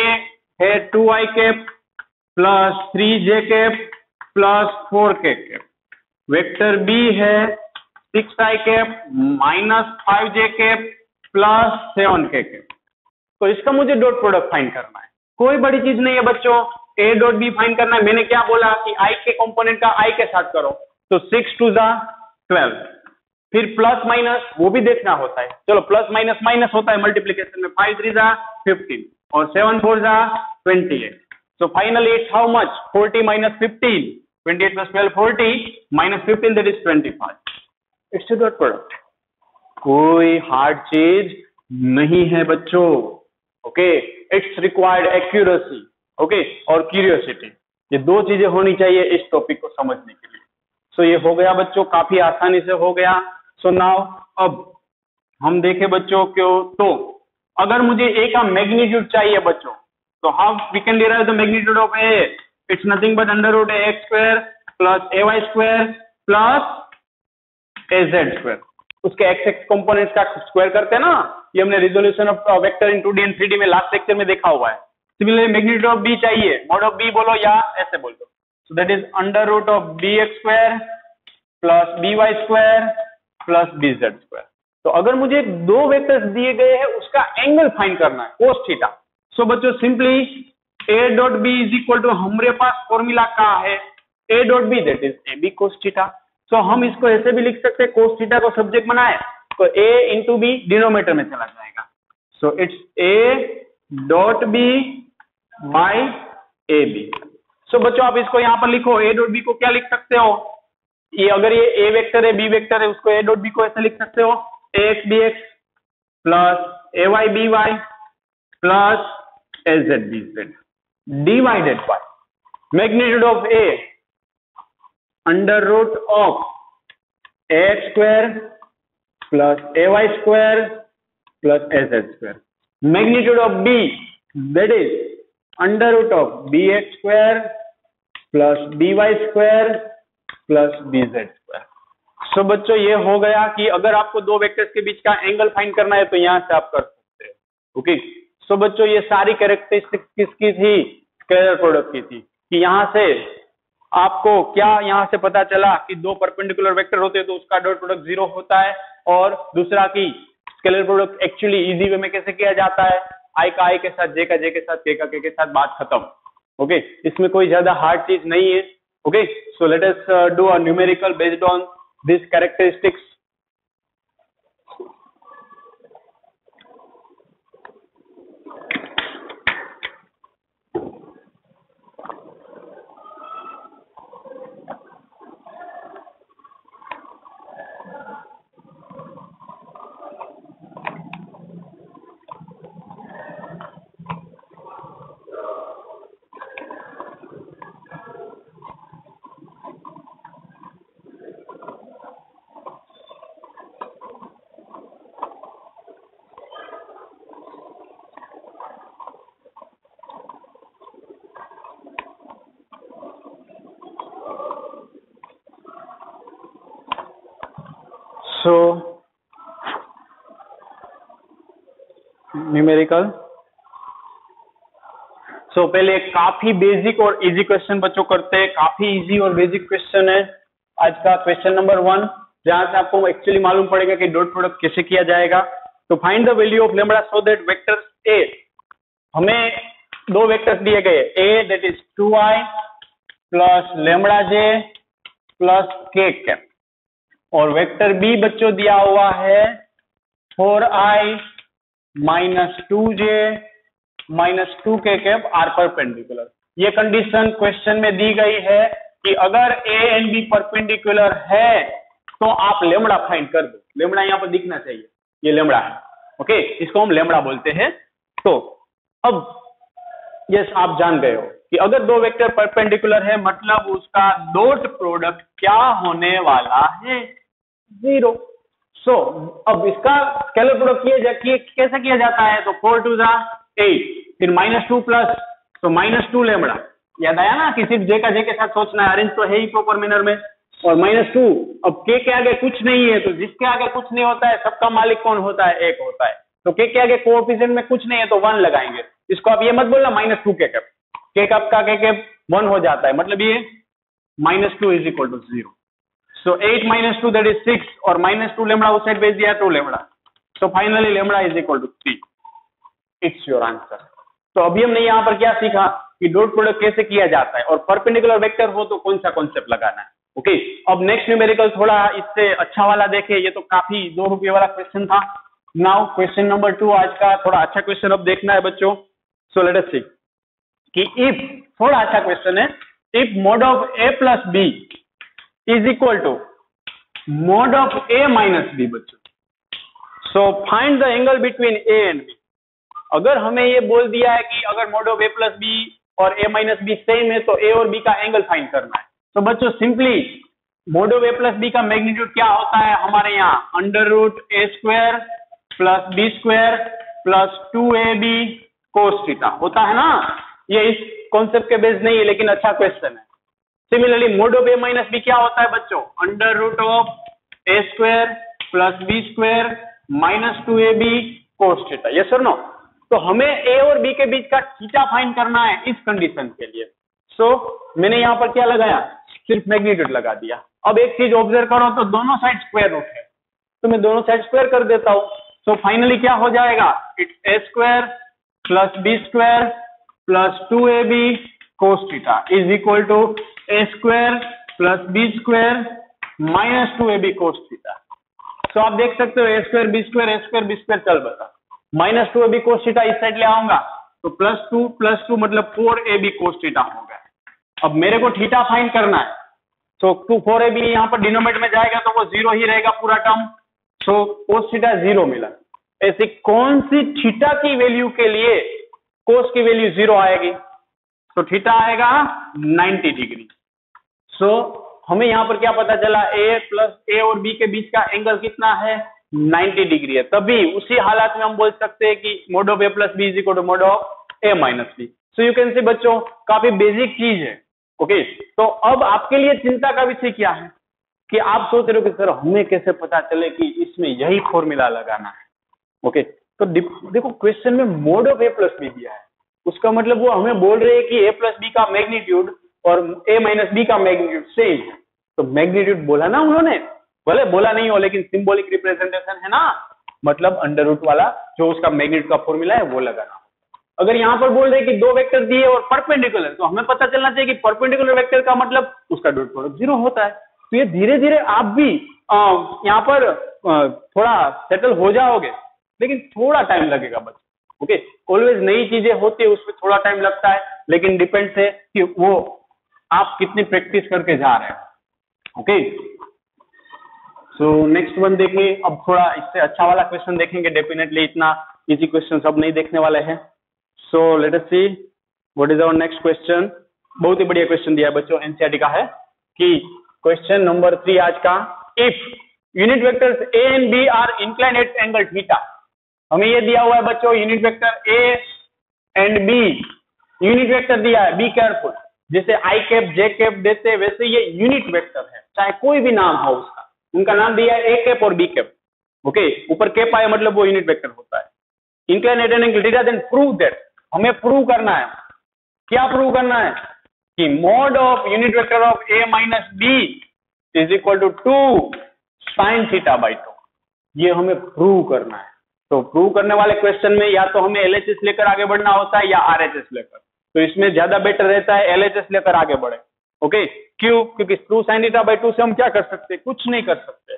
है 2i cap plus 3j cap plus 4k cap, vector B है 6i cap minus 5j cap plus 7k cap. तो इसका मुझे डॉट प्रोडक्ट फाइंड करना है, कोई बड़ी चीज नहीं है बच्चों, ए डॉट बी फाइंड करना है। मैंने क्या बोला कि आई के कंपोनेंट का आई के साथ करो, तो 6 2 12, फिर प्लस माइनस वो भी देखना होता है। चलो प्लस माइनस माइनस होता है मल्टीप्लीकेशन में, 5 3 15 और 7 4 28। So finally it's how much, 40 minus 15, 28 plus 12 40 minus 15, that is 25. It's a dot product. कोई हार्ड चीज नहीं है बच्चों। Okay, it's required accuracy, okay, और क्यूरियोसिटी। ये दो चीजें होनी चाहिए इस टॉपिक को समझने के लिए। सो ये हो गया बच्चों, काफी आसानी से हो गया। सो नाउ अब हम देखें बच्चों क्यों, तो अगर मुझे ए का मैग्नीट्यूड चाहिए बच्चों, तो how we can derive the magnitude of A? It's nothing but under root A X square plus A Y square plus A Z square. उसके एक्स एक्स कंपोनेंट्स का स्क्वायर करते हैं ना, ये हमने resolution of vector in 2D and 3D में last lecture में देखा हुआ है। सिमिलरली मैग्नीट्यूड ऑफ बी चाहिए, मॉड ऑफ बी बोलो या ऐसे बोल दो। So that is under root of B X square plus B Y square plus B Z square. तो अगर मुझे दो वेक्टर्स दिए गए हैं, उसका एंगल फाइंड करना है, कोस थीटा। सो बच्चों simply A dot B is equal to, हमारे पास फॉर्मूला क्या है, A dot B that is A B cos theta. So हम इसको ऐसे भी लिख सकते हैं, कोस थीटा को सब्जेक्ट बनाए तो ए इंटू बी डिनोमिनेटर में चला जाएगा। So it's A dot B by A B. So बच्चों आप इसको यहां पर लिखो, ए डॉट बी को क्या लिख सकते हो, ये अगर ये ए वेक्टर है बी वेक्टर है, उसको ए डॉट बी को ऐसे लिख सकते हो, A X B X plus A Y B Y plus A Z B Z divided by magnitude of A under root of A X square plus A Y square plus A Z square, magnitude of B that is under root of B X square plus B Y square plus B Z square. So बच्चों ये हो गया कि अगर आपको दो vectors के बीच का एंगल फाइंड करना है तो यहां से आप कर सकते हैं। ओके, सो बच्चों ये सारी कैरेक्टरिस्टिक्स किसकी थी, स्केलर प्रोडक्ट की थी। कि यहां से आपको क्या यहां से पता चला कि दो परपेंडिकुलर वेक्टर होते हैं तो उसका डॉट प्रोडक्ट 0 होता है, और दूसरा कि scalar product actually easy way में कैसे किया जाता है, आई का आई के साथ, जे का जे के साथ, के का के साथ, बात खत्म। ओके, इसमें कोई ज्यादा हार्ड चीज नहीं है। Okay, so let us do a numerical based on these characteristics. So numerical, so पहले एक काफी बेसिक और इजी क्वेश्चन बच्चों करते हैं। काफी इजी और बेसिक क्वेश्चन है आज का क्वेश्चन नंबर 1, जहां से आपको एक्चुअली मालूम पड़ेगा कि डॉट प्रोडक्ट कैसे किया जाएगा। तो find the value of lambda so that vector A, हमें दो वेक्टर्स दिए गए, A that is 2i plus lambda J plus K cap, और वेक्टर बी बच्चों दिया हुआ है 4i minus 2j minus 2k cap are perpendicular. ये कंडीशन क्वेश्चन में दी गई है कि अगर ए एंड बी परपेंडिकुलर है तो आप लेम्बडा फाइंड कर दो। लेम्बडा यहां पर दिखना चाहिए, ये लेम्बडा है। ओके, इसको हम लेम्बडा बोलते हैं। तो अब यस आप जान गए हो कि अगर दो वेक्टर परपेंडिकुलर है मतलब उसका डॉट प्रोडक्ट क्या होने वाला है, 0। सो अब इसका स्केलर प्रोडक्ट कैसे किया जाता है, तो 4 2 8, फिर -2 प्लस, तो -2 लेम्बडा, याद आया ना कि सिर्फ जे का जे के साथ सोचना है, अरेंज तो है ही प्रॉपर मैनर में, और -2, अब के आगे कुछ नहीं है, तो जिसके आगे कुछ नहीं होता है सबका मालिक कौन होता है, एक होता है, तो के आगे कोएफिशिएंट में कुछ नहीं है तो 1 लगाएंगे। इसको आप ये मत बोलना -2 के कैप, के कैप का के कैप 1 हो जाता है, मतलब ये -2 is equal to 0। So 8 minus 2 that is 6, और -2 लेम्बडा उस साइड भेज दिया 2 lambda, so finally lambda is equal to 3। It's your answer. तो अभी हमने यहाँ पर क्या सीखा कि डॉट प्रोडक्ट कैसे किया जाता है, और परपेंडिकुलर वेक्टर हो तो कौन सा कॉन्सेप्ट लगाना है। ओके, अब नेक्स्ट न्यूमेरिकल थोड़ा इससे अच्छा वाला देखे, ये तो काफी 2 रुपये वाला क्वेश्चन था। नाउ क्वेश्चन नंबर 2 आज का थोड़ा अच्छा क्वेश्चन अब देखना है बच्चों। सो लेट अस सी कि इफ, थोड़ा अच्छा क्वेश्चन है, if mod of a plus B is equal to mod of a minus b बच्चों। So find the angle between a and b। अगर हमें ये बोल दिया है कि अगर mod of a plus b और a माइनस b सेम है तो a और b का एंगल फाइंड करना है। तो बच्चों simply mod of a plus b का मैग्नीट्यूड क्या होता है हमारे यहाँ, under root a square plus b square plus 2ab cos theta होता है ना। ये इस कॉन्सेप्ट के बेस नहीं है लेकिन अच्छा क्वेश्चन है। Similarly mod of a minus b क्या होता है बच्चों, under root of a square plus b square minus 2ab cos theta. Yes और नो। तो हमें a और b के बीच का थीटा फाइंड करना है इस कंडीशन के लिए। सो मैंने यहाँ पर क्या लगाया, सिर्फ मैग्नीट्यूड लगा दिया। अब एक चीज ऑब्जर्व करो तो दोनों साइड स्क्वायर रूट है तो मैं दोनों साइड स्क्वायर कर देता हूं। सो फाइनली क्या हो जाएगा, it's a square plus b square plus 2ab cos theta is equal to a square plus b square minus 2ab cos theta. तो आप देख सकते हो a स्क्वायर b स्क्वायर चल बता, माइनस 2ab cos थीटा इस साइड ले आऊंगा तो प्लस टू मतलब 4ab cos थीटा हो गया। अब मेरे को थीटा फाइंड करना है। सो 4ab यहाँ पर डिनोमिनेटर में जाएगा तो वो 0 ही रहेगा पूरा टर्म। सो cos थीटा 0 मिला। ऐसी कौन सी थीटा की वैल्यू के लिए cos की वैल्यू 0 आएगी, तो थीटा आएगा 90 डिग्री। सो हमें यहाँ पर क्या पता चला, a और b के बीच का एंगल कितना है, 90 डिग्री है। तभी उसी हालत में हम बोल सकते हैं कि mod of a plus b is equal to mod of a minus b। So you can see बच्चों काफी बेसिक चीज है। ओके तो अब आपके लिए चिंता का विषय क्या है कि आप सोच रहे हो कि सर हमें कैसे पता चले कि इसमें यही फॉर्मूला लगाना है। ओके तो देखो क्वेश्चन में mod of a plus b दिया है, उसका मतलब वो हमें बोल रहे हैं कि a प्लस b का मैग्नीट्यूड और a माइनस b का मैग्नीट्यूड सेम है। तो मैग्नीट्यूड बोला ना उन्होंने, भले बोला नहीं हो लेकिन सिंबॉलिक रिप्रेजेंटेशन है ना, मतलब अंडर रूट वाला जो उसका मैग्नीट्यूड का फॉर्मूला है वो लगाना। अगर यहाँ पर बोल रहे कि दो वेक्टर दिए और परपेंडिकुलर, तो हमें पता चलना चाहिए कि परपेंडिकुलर वेक्टर का मतलब उसका डॉट प्रोडक्ट 0 होता है। तो ये धीरे धीरे आप भी यहाँ पर थोड़ा सेटल हो जाओगे, लेकिन थोड़ा टाइम लगेगा बस। ओके ऑलवेज नई चीजें होती है उसमें थोड़ा टाइम लगता है, लेकिन डिपेंड्स है कि वो आप कितनी प्रैक्टिस करके जा रहे हैं। ओके सो नेक्स्ट वन देखेंगे। अब थोड़ा इससे अच्छा वाला क्वेश्चन देखेंगे, डेफिनेटली इतना इजी क्वेश्चन सब नहीं देखने वाले हैं। So let us see what is our next question. बहुत ही बढ़िया क्वेश्चन दिया है बच्चों, एनसीईआरटी का है कि क्वेश्चन नंबर 3 आज का, if unit vectors a and b are inclined at angle theta. हमें ये दिया हुआ है बच्चों unit vector a and b, unit vector दिया है, बी केयरफुल, जैसे आई कैप जे कैप देते हैं वैसे ये यूनिट वेक्टर है, चाहे कोई भी नाम हो उसका, उनका नाम दिया है ए कैप और बी कैप। ओके ऊपर कैप आया मतलब वो यूनिट वेक्टर होता है। Inclined at angle theta, then prove that, हमें प्रूव करना है। क्या प्रूव करना है कि mod of unit vector of a minus b is equal to 2 sin theta by 2, ये हमें प्रूव करना है। तो प्रूव करने वाले क्वेश्चन में या तो हमें LHS लेकर आगे बढ़ना होता है या RHS लेकर, तो इसमें ज्यादा बेटर रहता है LHS लेकर आगे बढ़े। ओके क्यों, क्योंकि 2 sin थीटा बाई 2 से हम क्या कर सकते हैं, कुछ नहीं कर सकते।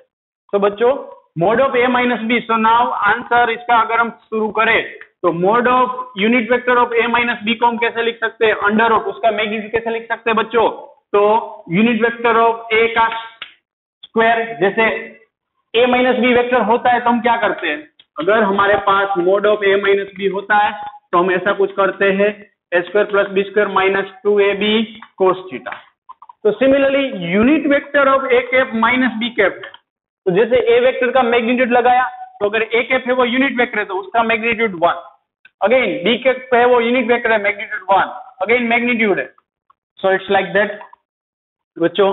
तो बच्चों mod of a minus b, so now answer इसका अगर हम शुरू करें तो mod of unit vector of a minus b को हम कैसे लिख सकते हैं, अंडर रूट उसका मैग्नीट्यूड कैसे लिख सकते हैं बच्चों, तो यूनिट वेक्टर ऑफ a का स्क्वायर, जैसे a माइनस b वेक्टर होता है तो हम क्या करते हैं, अगर हमारे पास mod of a minus b होता है तो हम ऐसा कुछ करते हैं a square plus b square minus 2ab cos theta. तो similarly unit vector of a cap minus b cap है, तो जैसे a वेक्टर का मैग्नीट्यूड लगाया तो अगर a कैप है वो यूनिट वेक्टर है तो उसका मैग्नीट्यूड 1, अगेन b कैप है वो यूनिट वेक्टर है मैग्नीट्यूड 1, अगेन मैग्नीट्यूड है। So it's like that. बच्चों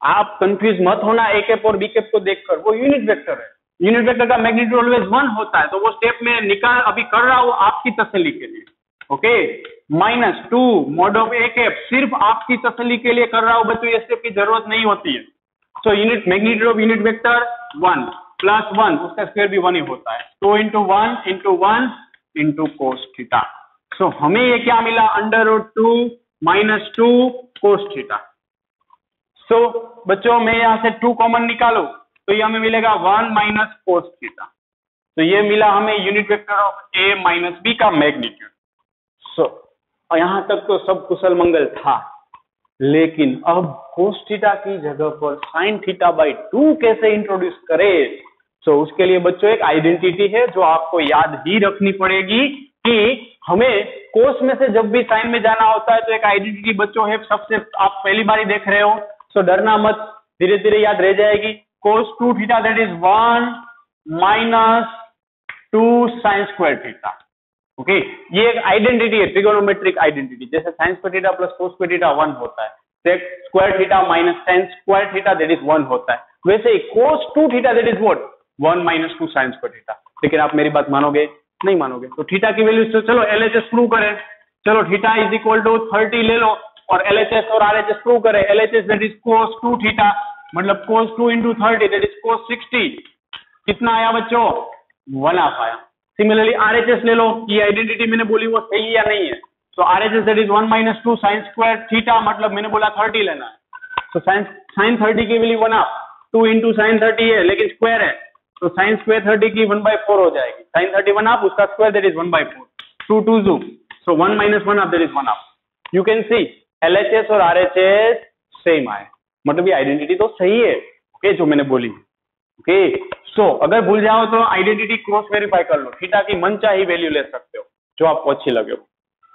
आप कंफ्यूज मत होना a कैप और b कैप को देखकर, वो यूनिट वेक्टर है, यूनिट वेक्टर का मैग्नीट्यूड ऑलवेज 1 होता है। तो वो स्टेप में निकाल अभी कर रहा हूं आपकी तसल्ली के लिए। Okay minus 2 mod of a cap सिर्फ आपकी तसल्ली के लिए कर रहा हूं बच्चों, ये स्टेप की जरूरत नहीं होती है। So unit magnitude of unit vector 1 plus 1 उसका स्क्वायर भी 1 ही होता है, 2 into 1 into cos theta. So हमें ये क्या मिला, under root 2 minus 2 cos theta. So बच्चों मैं यहां से 2 कॉमन निकालो तो ये हमें मिलेगा 1 माइनस cos थीटा। तो ये मिला हमें unit vector of a minus b का मैग्नीट्यूड। सो यहां तक तो सब कुशल मंगल था। लेकिन अब cos थीटा की जगह पर sin थीटा बाई 2 कैसे इंट्रोड्यूस करें? तो उसके लिए बच्चों एक आइडेंटिटी है जो आपको याद ही रखनी पड़ेगी कि हमें कोस में से जब भी साइन में जाना होता है तो एक आइडेंटिटी बच्चों है, सबसे आप पहली बार ही देख रहे हो तो डरना मत, धीरे धीरे याद रह जाएगी। cos 2 theta that is 1 minus 2 sine square theta. Okay, ये एक आइडेंटिटी है, ट्रिगोनोमेट्रिक आइडेंटिटी, जैसे sine square theta plus cos square theta 1 होता है, sec square theta minus sine square theta that is 1 होता है, वैसे ही cos 2 theta that is what 1 minus 2 sine square theta. लेकिन आप मेरी बात मानोगे नहीं मानोगे? तो थीटा की वैल्यू तो चलो LHS प्रूव करें, चलो थीटा इज इक्वल टू 30 ले लो और LHS और RHS प्रूव करें। LHS that is cos 2 theta मतलब cos 2 into 30 that is cos 60, कितना आया बच्चों 1/2 आया। सिमिलरली RHS ले लो, ये आइडेंटिटी मैंने बोली वो सही है या नहीं है, तो RHS that is 1 minus 2 sine square theta मतलब मैंने बोला 30 लेना है, तो साइन 30 की वैल्यू 1/2, 2 इंटू साइन 30 है लेकिन स्क्वायर है तो साइन स्क्वायर 30 की 1/4 हो जाएगी, साइन 30 1/2 उसका square that is 1/4, 2 2 2 so 1 minus 1/2 that is 1/2। You can C LHS और RHS सेम आए, मतलब ये आइडेंटिटी तो सही है, ओके, जो मैंने बोली। ओके, सो अगर भूल जाओ तो आइडेंटिटी क्रॉस वेरीफाई कर लो, थीटा की मनचाही वैल्यू ले सकते हो जो आपको अच्छी लगे हो।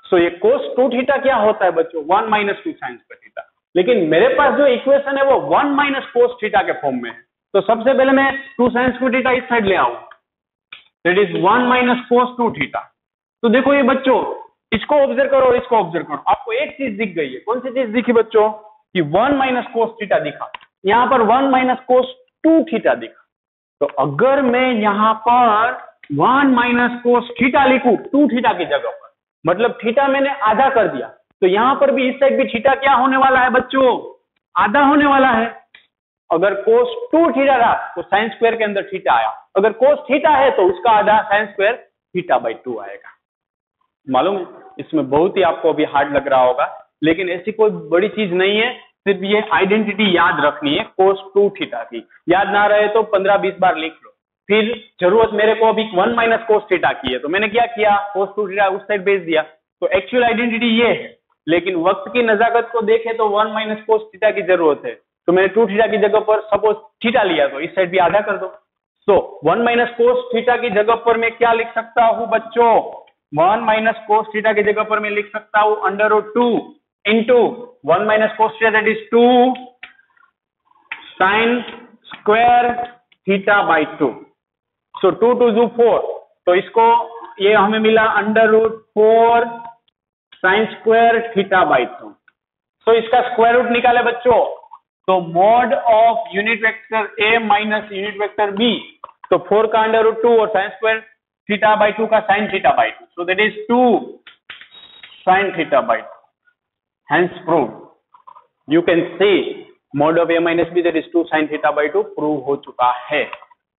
सो ये cos 2 थीटा क्या होता है बच्चों 1 माइनस 2 साइन स्क्वायर थीटा, लेकिन मेरे पास जो इक्वेशन है वो 1 माइनस कोस थीटा के फॉर्म में है, तो सबसे पहले मैं 2 साइन स्क्वायर थीटा इस साइड ले आऊं, that is 1 minus cos 2 theta. तो देखो ये बच्चों इसको ऑब्जर्व करो और इसको ऑब्जर्व करो, आपको एक चीज दिख गई है, कौन सी चीज दिखी बच्चों कि 1 माइनस कोस थीटा दिखा, यहाँ पर 1 माइनस कोस 2 थीटा दिखा। तो अगर मैं यहाँ पर 1 माइनस कोस थीटा लिखूं 2 थीटा की जगह पर, मतलब थीटा मैंने आधा कर दिया, तो यहां पर भी इस साइड भी थीटा क्या होने वाला है बच्चों आधा होने वाला है। अगर कोस 2 थीटा था तो साइन स्क्वायर के अंदर थीटा आया, अगर कोस थीटा है तो उसका आधा साइन स्क्वायर थीटा बाई 2 आएगा। मालूम है, इसमें बहुत ही आपको अभी हार्ड लग रहा होगा, लेकिन ऐसी कोई बड़ी चीज नहीं है, सिर्फ ये आइडेंटिटी याद रखनी है cos 2 थीटा की। याद ना रहे तो 15-20 बार लिख लो, फिर जरूरत मेरे को अभी 1 माइनस कोस थीटा की है तो मैंने क्या किया cos 2 थीटा उस साइड भेज दिया, तो एक्चुअल आइडेंटिटी ये है, लेकिन वक्त की नजाकत को देखे तो 1 माइनस कोस थीटा की जरूरत है, तो मैंने 2 थीटा की जगह पर सपोज थीटा लिया तो इस साइड भी आधा कर दो। सो 1 माइनस कोस थीटा की जगह पर मैं क्या लिख सकता हूं बच्चों 1 माइनस कोस थीटा की जगह पर मैं लिख सकता हूं √2 into 1 minus cos theta that is 2 sin square theta by 2, so 2 2 2 4, तो इसको ये हमें मिला √4 sin square theta by 2, so इसका स्क्वायर रूट निकाले बच्चों, तो mod of unit vector a minus unit vector b, तो 4 का √2 और sin square theta by 2 का sin theta by 2, so that is 2 sin theta by 2, hence proved. You can see mod of a minus b that is 2 sin theta by 2 prove हो चुका है।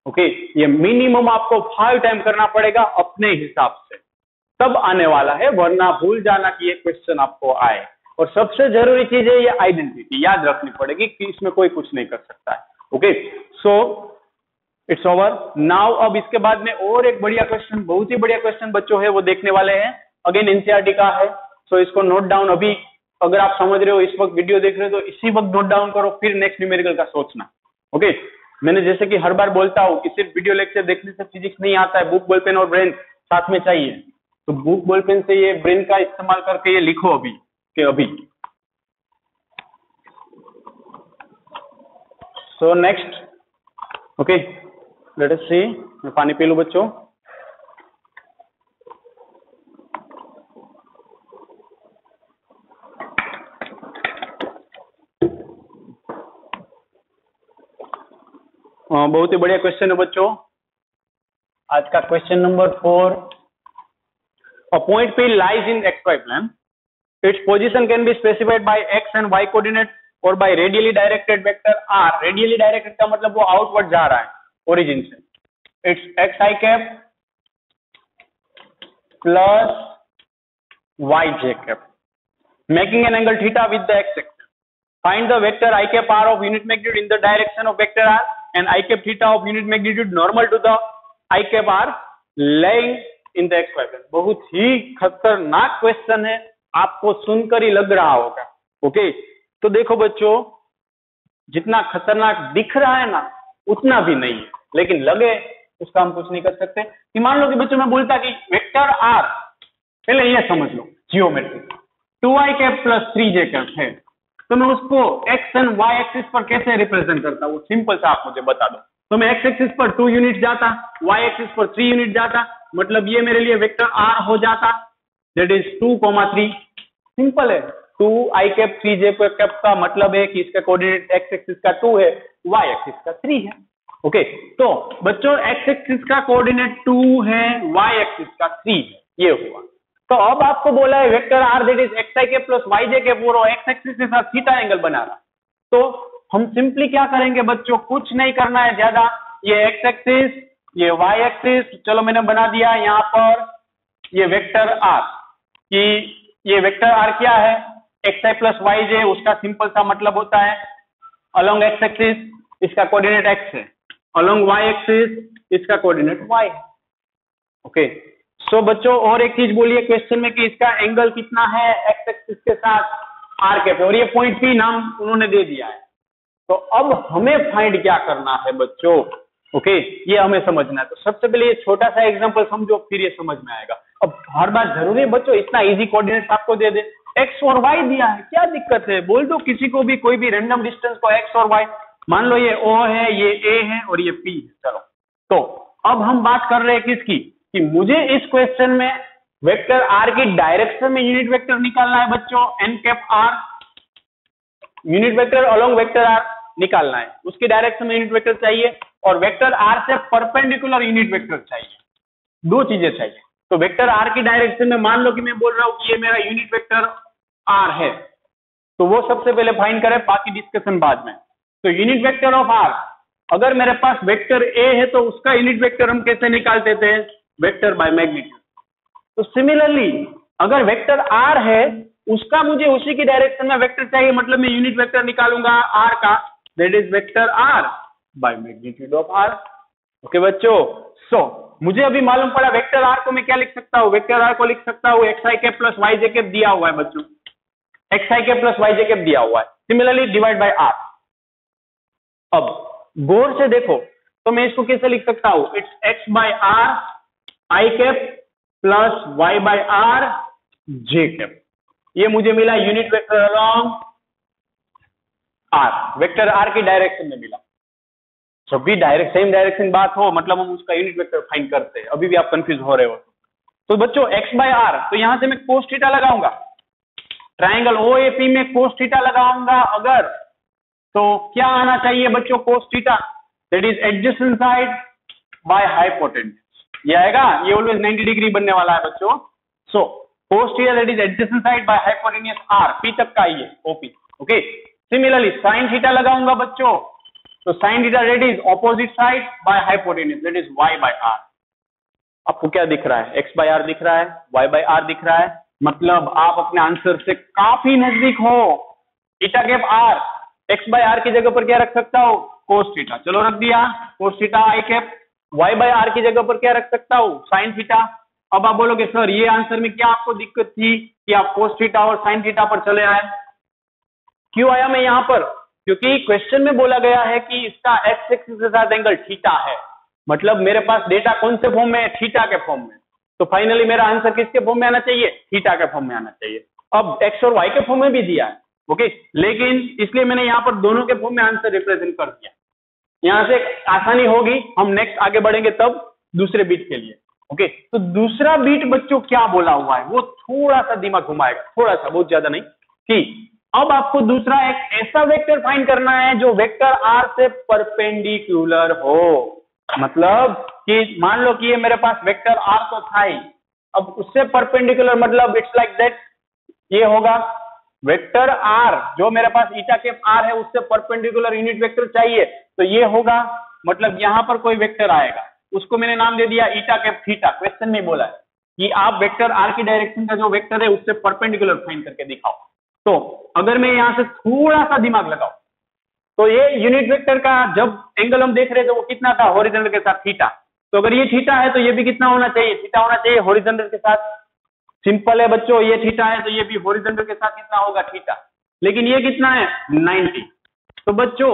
Okay, ये minimum आपको 5 time करना पड़ेगा अपने हिसाब से, तब आने वाला है, वरना भूल जाना कि ये क्वेश्चन आपको आए। और सबसे जरूरी चीज है ये आइडेंटिटी याद रखनी पड़ेगी कि इसमें कोई कुछ नहीं कर सकता है। Okay, so it's over now. अब इसके बाद में और एक बढ़िया क्वेश्चन, बहुत ही बढ़िया क्वेश्चन बच्चों है वो देखने वाले हैं, अगेन एनसीईआरटी का है, सो इसको नोट डाउन, अभी अगर आप समझ रहे हो इस वक्त वीडियो देख रहे हो तो इसी वक्त नोट डाउन करो, फिर नेक्स्ट न्यूमेरिकल का सोचना। ओके, मैंने जैसे कि हर बार बोलता हूं कि सिर्फ वीडियो लेक्चर देखने से फिजिक्स नहीं आता है, बुक बॉल पेन और ब्रेन साथ में चाहिए, तो बुक बॉल पेन से ये ब्रेन का इस्तेमाल करके ये लिखो अभी के अभी। So next, okay let us see, मैं पानी पी लूं बच्चों। बहुत ही बढ़िया क्वेश्चन है बच्चों, आज का question number 4। A point P lies in XY plane. Its position can be specified by X and Y coordinate or by radially directed vector R. Radially directed का मतलब वो आउटवर्ड जा रहा है ओरिजिन से। It's XI cap plus YJ cap, making an angle theta with the X axis. Find the vector I cap R of unit magnitude in the direction of vector R and I cap theta of unit magnitude normal to the I cap R lying in the XY plane. बहुत ही खतरनाक question है, आपको सुनकर ही लग रहा होगा। Okay, तो देखो बच्चों, जितना खतरनाक दिख रहा है ना उतना भी नहीं है, लेकिन लगे उसका हम कुछ नहीं कर सकते। कि मान लो कि बच्चों मैं बोलता कि वेक्टर आर, पहले ये समझ लो geometry, 2i cap plus 3j cap है, तो मैं उसको एक्स एंड वाई एक्सिस पर कैसे रिप्रेजेंट करता हूँ, सिंपल सा आप मुझे बता दो। तो मैं एक्स एक्सिस पर 2 यूनिट जाता, वाई एक्सिस पर 3 यूनिट जाता, मतलब ये मेरे लिए वेक्टर आर हो जाता, दैट इज 2,3। सिंपल है, 2i कैप 3j कैप का मतलब है कि इसका कोऑर्डिनेट एक्स एक्सिस का 2 है, वाई एक्सिस का 3 है। ओके, तो बच्चों एक्स एक्सिस का कोऑर्डिनेट 2 है, वाई एक्सिस का 3 है, ये हुआ। तो अब आपको बोला है vector R that is xi के प्लस yj के पूरा एक्स एक्सिस के साथ थीटा एंगल बना रहा। तो हम सिंपली क्या करेंगे बच्चों, कुछ नहीं करना है ज्यादा, ये एक्स एक्सिस, ये वाई एक्सिस, चलो मैंने बना दिया यहाँ पर ये वेक्टर आर, कि ये वेक्टर आर क्या है, xi प्लस yj, उसका सिंपल सा मतलब होता है अलोंग एक्स एक्सिस इसका कोऑर्डिनेट x है, अलोंग y एक्सिस इसका कोऑर्डिनेट y है। ओके, सो बच्चों और एक चीज बोलिए क्वेश्चन में कि इसका एंगल कितना है एक्स एक्सिस के साथ आर कैप, और ये पॉइंट पी नाम उन्होंने दे दिया है। तो अब हमें फाइंड क्या करना है बच्चों, ओके, ये हमें समझना है। तो सबसे पहले ये छोटा सा एग्जांपल समझो, फिर ये समझ में आएगा। अब हर बात जरूरी है बच्चों इतना इजी कोऑर्डिनेट आपको दे दे, एक्स और वाई दिया है, क्या दिक्कत है, बोल दो किसी को भी, कोई भी रैंडम डिस्टेंस को एक्स और वाई, मान लो ये ओ है, ये ए है और ये पी है। चलो, तो अब हम बात कर रहे हैं किसकी, कि मुझे इस क्वेश्चन में वेक्टर आर की डायरेक्शन में यूनिट वेक्टर निकालना है बच्चों, N cap R, unit vector along vector R निकालना है, उसकी डायरेक्शन में यूनिट वेक्टर चाहिए, और वेक्टर आर से परपेंडिकुलर यूनिट वेक्टर चाहिए, दो चीजें चाहिए। तो वेक्टर आर की डायरेक्शन में मान लो कि मैं बोल रहा हूं कि ये मेरा यूनिट वेक्टर आर है, तो वो सबसे पहले फाइंड करें, बाकी डिस्कशन बाद में। तो यूनिट वेक्टर ऑफ आर, अगर मेरे पास वेक्टर ए है तो उसका यूनिट वेक्टर हम कैसे निकालते थे, वेक्टर बाय मैग्नीट्यूड। तो सिमिलरली अगर वेक्टर आर है उसका मुझे उसी की डायरेक्शन में वेक्टर चाहिए, मतलब मैं यूनिट वेक्टर निकालूंगा आर का, that is vector R by magnitude of R. Okay बच्चों, सो मुझे अभी मालूम पड़ा वेक्टर आर को मैं क्या लिख सकता हूं, वेक्टर आर को लिख सकता हूं x I cap plus Y J cap दिया हुआ है बच्चों, x I cap plus Y J cap दिया हुआ है, सिमिलरली डिवाइड बाय आर। अब गौर से देखो तो मैं इसको कैसे लिख सकता हूं, it's X by R I cap plus Y by R J cap, ये मुझे मिला unit vector along R, vector R की डायरेक्शन में मिला। जब भी सेम डायरेक्शन बात हो मतलब हम उसका यूनिट वेक्टर फाइंड करते हैं, अभी भी आप कंफ्यूज हो रहे हो। तो बच्चों एक्स बाय आर, तो यहां से मैं कोस थीटा लगाऊंगा, ट्राइंगल ओएपी में कोस थीटा लगाऊंगा अगर, तो क्या आना चाहिए बच्चों, कोस theta that is adjacent side by hypotenuse, ये आएगा, ये ऑलवेज 90 डिग्री बनने वाला है बच्चों। So cos theta that is adjacent side by hypotenuse R, P तक का ये OP. Okay, similarly sine theta लगाऊंगा बच्चों, तो sine theta that is opposite side by hypotenuse that is Y by R. आपको क्या दिख रहा है, एक्स बाय आर दिख रहा है, वाई बाय आर दिख रहा है, मतलब आप अपने आंसर से काफी नजदीक हो। Theta cap R, X by R की जगह पर क्या रख सकता हूं, कोस थीटा, चलो रख दिया cos theta I cap. Y by R की जगह पर क्या रख सकता हूं, साइन थीटा। अब आप बोलोगे सर ये आंसर में क्या आपको दिक्कत थी कि आप कोस थीटा और साइन थीटा पर चले आए, क्यों आया मैं यहां पर, क्योंकि क्वेश्चन में बोला गया है कि इसका एक्स एक्सिस के साथ एंगल थीटा है, मतलब मेरे पास डेटा कौन से फॉर्म में है, थीटा के फॉर्म में। तो फाइनली मेरा आंसर किसके फॉर्म में आना चाहिए, थीटा के फॉर्म में आना चाहिए। अब एक्स और वाई के फॉर्म में भी दिया है, ओके, लेकिन इसलिए मैंने यहाँ पर दोनों के फॉर्म में आंसर रिप्रेजेंट कर दिया। यहां से आसानी होगी, हम नेक्स्ट आगे बढ़ेंगे तब दूसरे बीट के लिए। ओके, तो दूसरा बीट बच्चों क्या बोला हुआ है, वो थोड़ा सा दिमाग घुमाएगा, थोड़ा सा, बहुत ज्यादा नहीं, कि अब आपको दूसरा एक ऐसा वेक्टर फाइंड करना है जो वेक्टर आर से परपेंडिकुलर हो। मतलब कि मान लो कि ये मेरे पास वेक्टर आर तो था ही, अब उससे परपेंडिकुलर मतलब इट्स लाइक दैट, ये होगा वेक्टर आर जो मेरे पास ईटा कैप आर है उससे परपेंडिकुलर यूनिट वेक्टर चाहिए, तो ये होगा, मतलब यहां पर कोई वेक्टर आएगा, उसको मैंने नाम दे दिया ईटा कैप थीटा। क्वेश्चन में बोला है कि आप वेक्टर आर की डायरेक्शन का जो वेक्टर है उससे परपेंडिकुलर फाइंड करके दिखाओ। तो अगर मैं यहां से थोड़ा सा दिमाग लगाऊं तो ये यूनिट वेक्टर का जब एंगल हम देख रहे थे वो कितना था, हॉरिजॉन्टल के साथ थीटा, तो अगर ये थीटा है तो ये भी कितना होना चाहिए, थीटा होना चाहिए हॉरिजॉन्टल के साथ। सिंपल है बच्चों, ये थीटा है तो ये भी हॉरिजॉन्टल के साथ कितना होगा, थीटा। लेकिन ये कितना है 90। तो बच्चों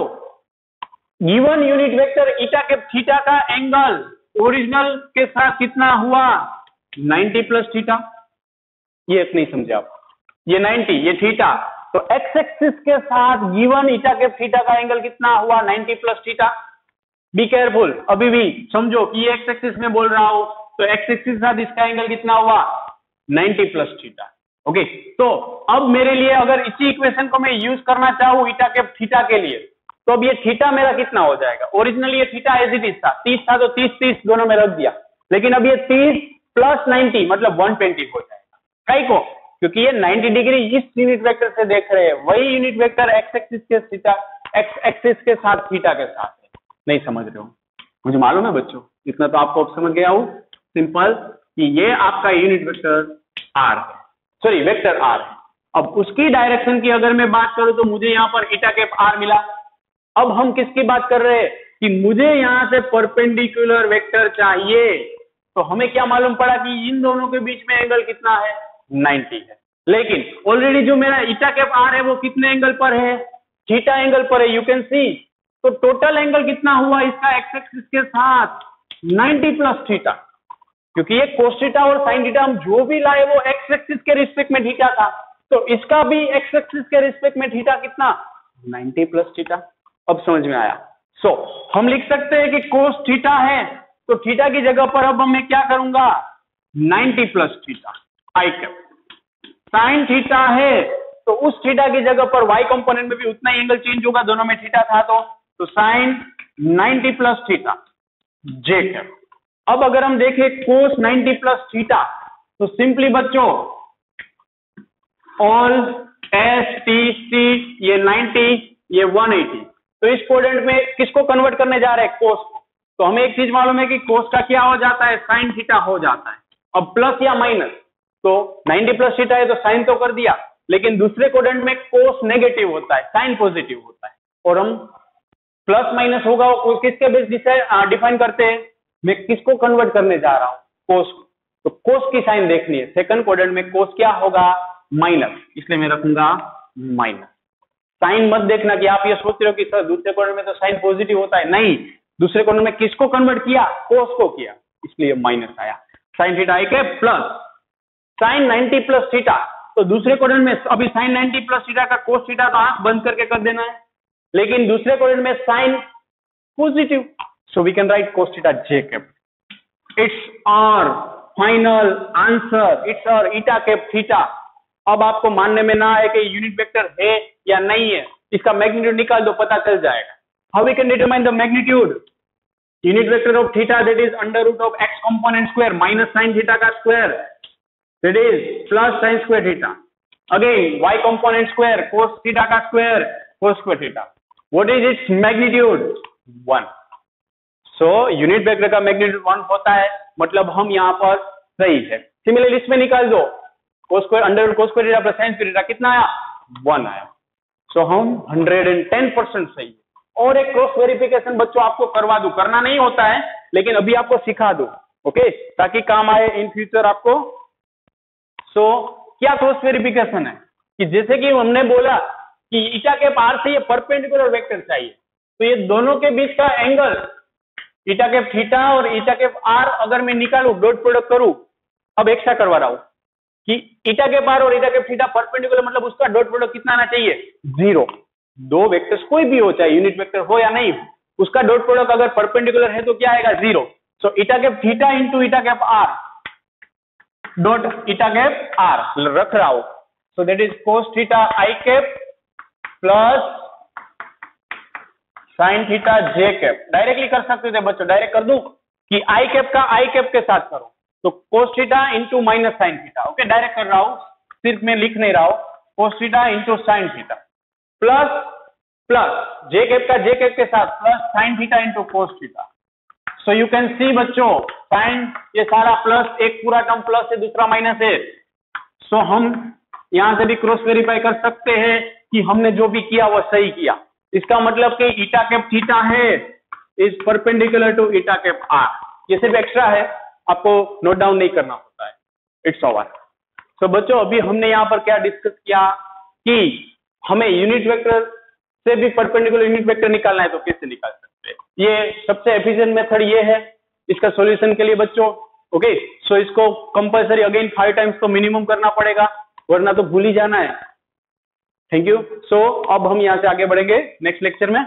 गिवन यूनिट वेक्टर ईटा कैप थीटा का एंगल ओरिजिनल के साथ कितना हुआ 90 प्लस थीटा। ये नहीं समझे आप, ये 90 ये थीटा, तो एक्स एक्सिस के साथ गिवन ईटा कैप थीटा का एंगल कितना हुआ 90 प्लस थीटा। बी केयरफुल, अभी भी समझो कि ये एक्स एक्सिस में बोल रहा हूं, तो एक्स एक्सिस के साथ इसका एंगल कितना हुआ 90 प्लस थीटा। ओके, तो अब मेरे लिए अगर इसी इक्वेशन को मैं यूज करना चाहूं ईटा कैप थीटा के लिए, तो अब ये थीटा मेरा कितना हो जाएगा। ओरिजिनली ये थीटा एज इट इज था, 30 था, तो 30 दोनों में रख दिया, लेकिन अब ये 30 प्लस 90 मतलब 120 हो जाएगा। कई को, क्योंकि ये 90 डिग्री इस यूनिट वेक्टर से देख रहे हैं, वही यूनिट वेक्टर एक्स एक्सिस के थीटा एक्स एक्सिस के साथ थीटा के साथ है। नहीं समझ रहे हो, मुझे मालूम है बच्चों, इतना तो आपको अब समझ गया हूं सिंपल, कि ये आपका यूनिट वेक्टर आर है, सॉरी वेक्टर आर है। अब उसकी डायरेक्शन की अगर मैं बात करूं तो मुझे यहां पर ईटा कैप आर मिला। अब हम किसकी बात कर रहे हैं कि मुझे यहां से परपेंडिकुलर वेक्टर चाहिए, तो हमें क्या मालूम पड़ा कि इन दोनों के बीच में एंगल कितना है 90 है। लेकिन ऑलरेडी जो मेरा ईटा कैप आर है वो कितने एंगल पर है थीटा एंगल पर है, यू कैन सी। तो टोटल एंगल कितना हुआ इसका एक्स एक्सिस के साथ 90 प्लस थीटा, क्योंकि ये कोस थीटा और साइन थीटा हम जो भी लाए वो एक्स एक्सिस के रिस्पेक्ट में थीटा था, तो इसका भी एक्स एक्सिस के रिस्पेक्ट में थीटा कितना 90 प्लस थीटा। अब समझ में आया। सो हम लिख सकते हैं कि कोस थीटा है, तो थीटा की जगह पर अब मैं क्या करूंगा 90 plus theta I cap. Sine theta है, तो उस थीटा की जगह पर वाई कंपोनेंट में भी उतना ही एंगल चेंज होगा, दोनों में थीटा था, तो sign 90 plus theta J cap. अब अगर हम देखें कोस 90 प्लस थीटा, तो सिंपली बच्चों ऑल एस टी सी ये 90 ये 180, तो इस कोऑर्डिनेट में किसको कन्वर्ट करने जा रहे हैं कोस को। तो हमें एक चीज मालूम है कि कोस का क्या हो जाता है साइन थीटा हो जाता है। अब प्लस या माइनस, तो 90 प्लस थीटा है तो साइन तो कर दिया, लेकिन दूसरे कोऑर्डिनेट में कोस नेगेटिव होता है साइन पॉजिटिव होता है, और हम प्लस माइनस होगा वो किसके बेस डिफाइन करते हैं, मैं किसको कन्वर्ट करने जा रहा हूं कोस को, तो कोस की साइन देखनी है। सेकंड कोऑर्डिनेट में कोस क्या होगा माइनस, इसलिए मैं रखूंगा माइनस। साइन मत देखना कि आप ये सोच रहे हो कि सर दूसरे कोऑर्डिनेट में तो साइन पॉजिटिव होता है, नहीं, दूसरे कोऑर्डिनेट में किसको कन्वर्ट किया कोस को किया, इसलिए माइनस आया। साइन थीटा आई के प्लस साइन 90 प्लस थीटा, तो दूसरे कोऑर्डिनेट में अभी साइन 90 प्लस थीटा का कोस थीटा तो आंख बंद करके कर देना है, लेकिन दूसरे कोऑर्डिनेट में sine positive, so we can write cos theta J cap. It's our final answer, it's our eta cap theta. अब आपको मानने में ना आए कि यूनिट वेक्टर है या नहीं है, इसका मैग्नीट्यूड निकाल दो पता चल जाएगा। How we can determine the magnitude, unit vector of theta that is under root of X component square minus sine theta का square that is plus sine square theta, again y component square cos theta का square cos square theta, what is its magnitude 1। so unit vector का magnitude 1 होता है, मतलब हम यहाँ पर सही है। सिमिलरली इसमें निकाल दो cos square under root cos square theta plus sine square theta कितना आया 1 आया, सो हम 110% सही है। और एक क्रॉस वेरिफिकेशन बच्चों आपको करवा दूं, करना नहीं होता है लेकिन अभी आपको सिखा दूं, ओके, ताकि काम आए इन फ्यूचर आपको। सो क्या क्रॉस वेरिफिकेशन है कि जैसे कि हमने बोला कि ईटा के पार से ये परपेंडिकुलर वेक्टर चाहिए, तो ये दोनों के बीच का एंगल ईटा के थीटा और ईटा के आर अगर मैं निकालू डॉट प्रोडक्ट करूं, अब एक्स्ट्रा करवा रहा हूं कि ईटा के पार और ईटा के थीटा परपेंडिकुलर, मतलब उसका डॉट प्रोडक्ट कितना आना चाहिए 0। दो वेक्टर्स कोई भी हो, चाहे यूनिट वेक्टर हो या नहीं, उसका डॉट प्रोडक्ट अगर परपेंडिकुलर है तो क्या आएगा 0। सो ईटा के थीटा इंटू ईटा के R dot eta cap R रख रहा हूं, so that is cos theta I cap plus sine theta J cap. Directly कर सकते थे बच्चों, डायरेक्ट कर दूं कि आई कैप का आई कैप के साथ करो, तो cos theta into minus sine theta, okay, direct कर रहा हूं, सिर्फ मैं लिख नहीं रहा हूं, cos theta into sine theta plus plus J cap का जे कैप के साथ plus sine theta into cos theta. So you can see बच्चों साइन ये सारा प्लस, एक पूरा टर्म प्लस है दूसरा माइनस है, सो हम यहां से भी क्रॉस वेरीफाई कर सकते हैं कि हमने जो भी किया वो सही किया। इसका मतलब कि ईटा कैप थीटा है is perpendicular to eta cap R, ये सिर्फ एक्स्ट्रा है, आपको नोट डाउन नहीं करना होता है, इट्स ओवर। सो बच्चों अभी हमने यहाँ पर क्या डिस्कस किया कि हमें यूनिट वेक्टर से भी परपेंडिकुलर यूनिट वेक्टर निकालना है तो कैसे निकाल सकते हैं? ये सबसे एफिशिएंट मेथड ये है इसका सॉल्यूशन के लिए बच्चों। ओके, सो इसको कंपलसरी अगेन 5 टाइम्स तो मिनिमम करना पड़ेगा, वरना तो भूल ही जाना है। Thank you. सो अब हम यहाँ से आगे बढ़ेंगे नेक्स्ट लेक्चर में।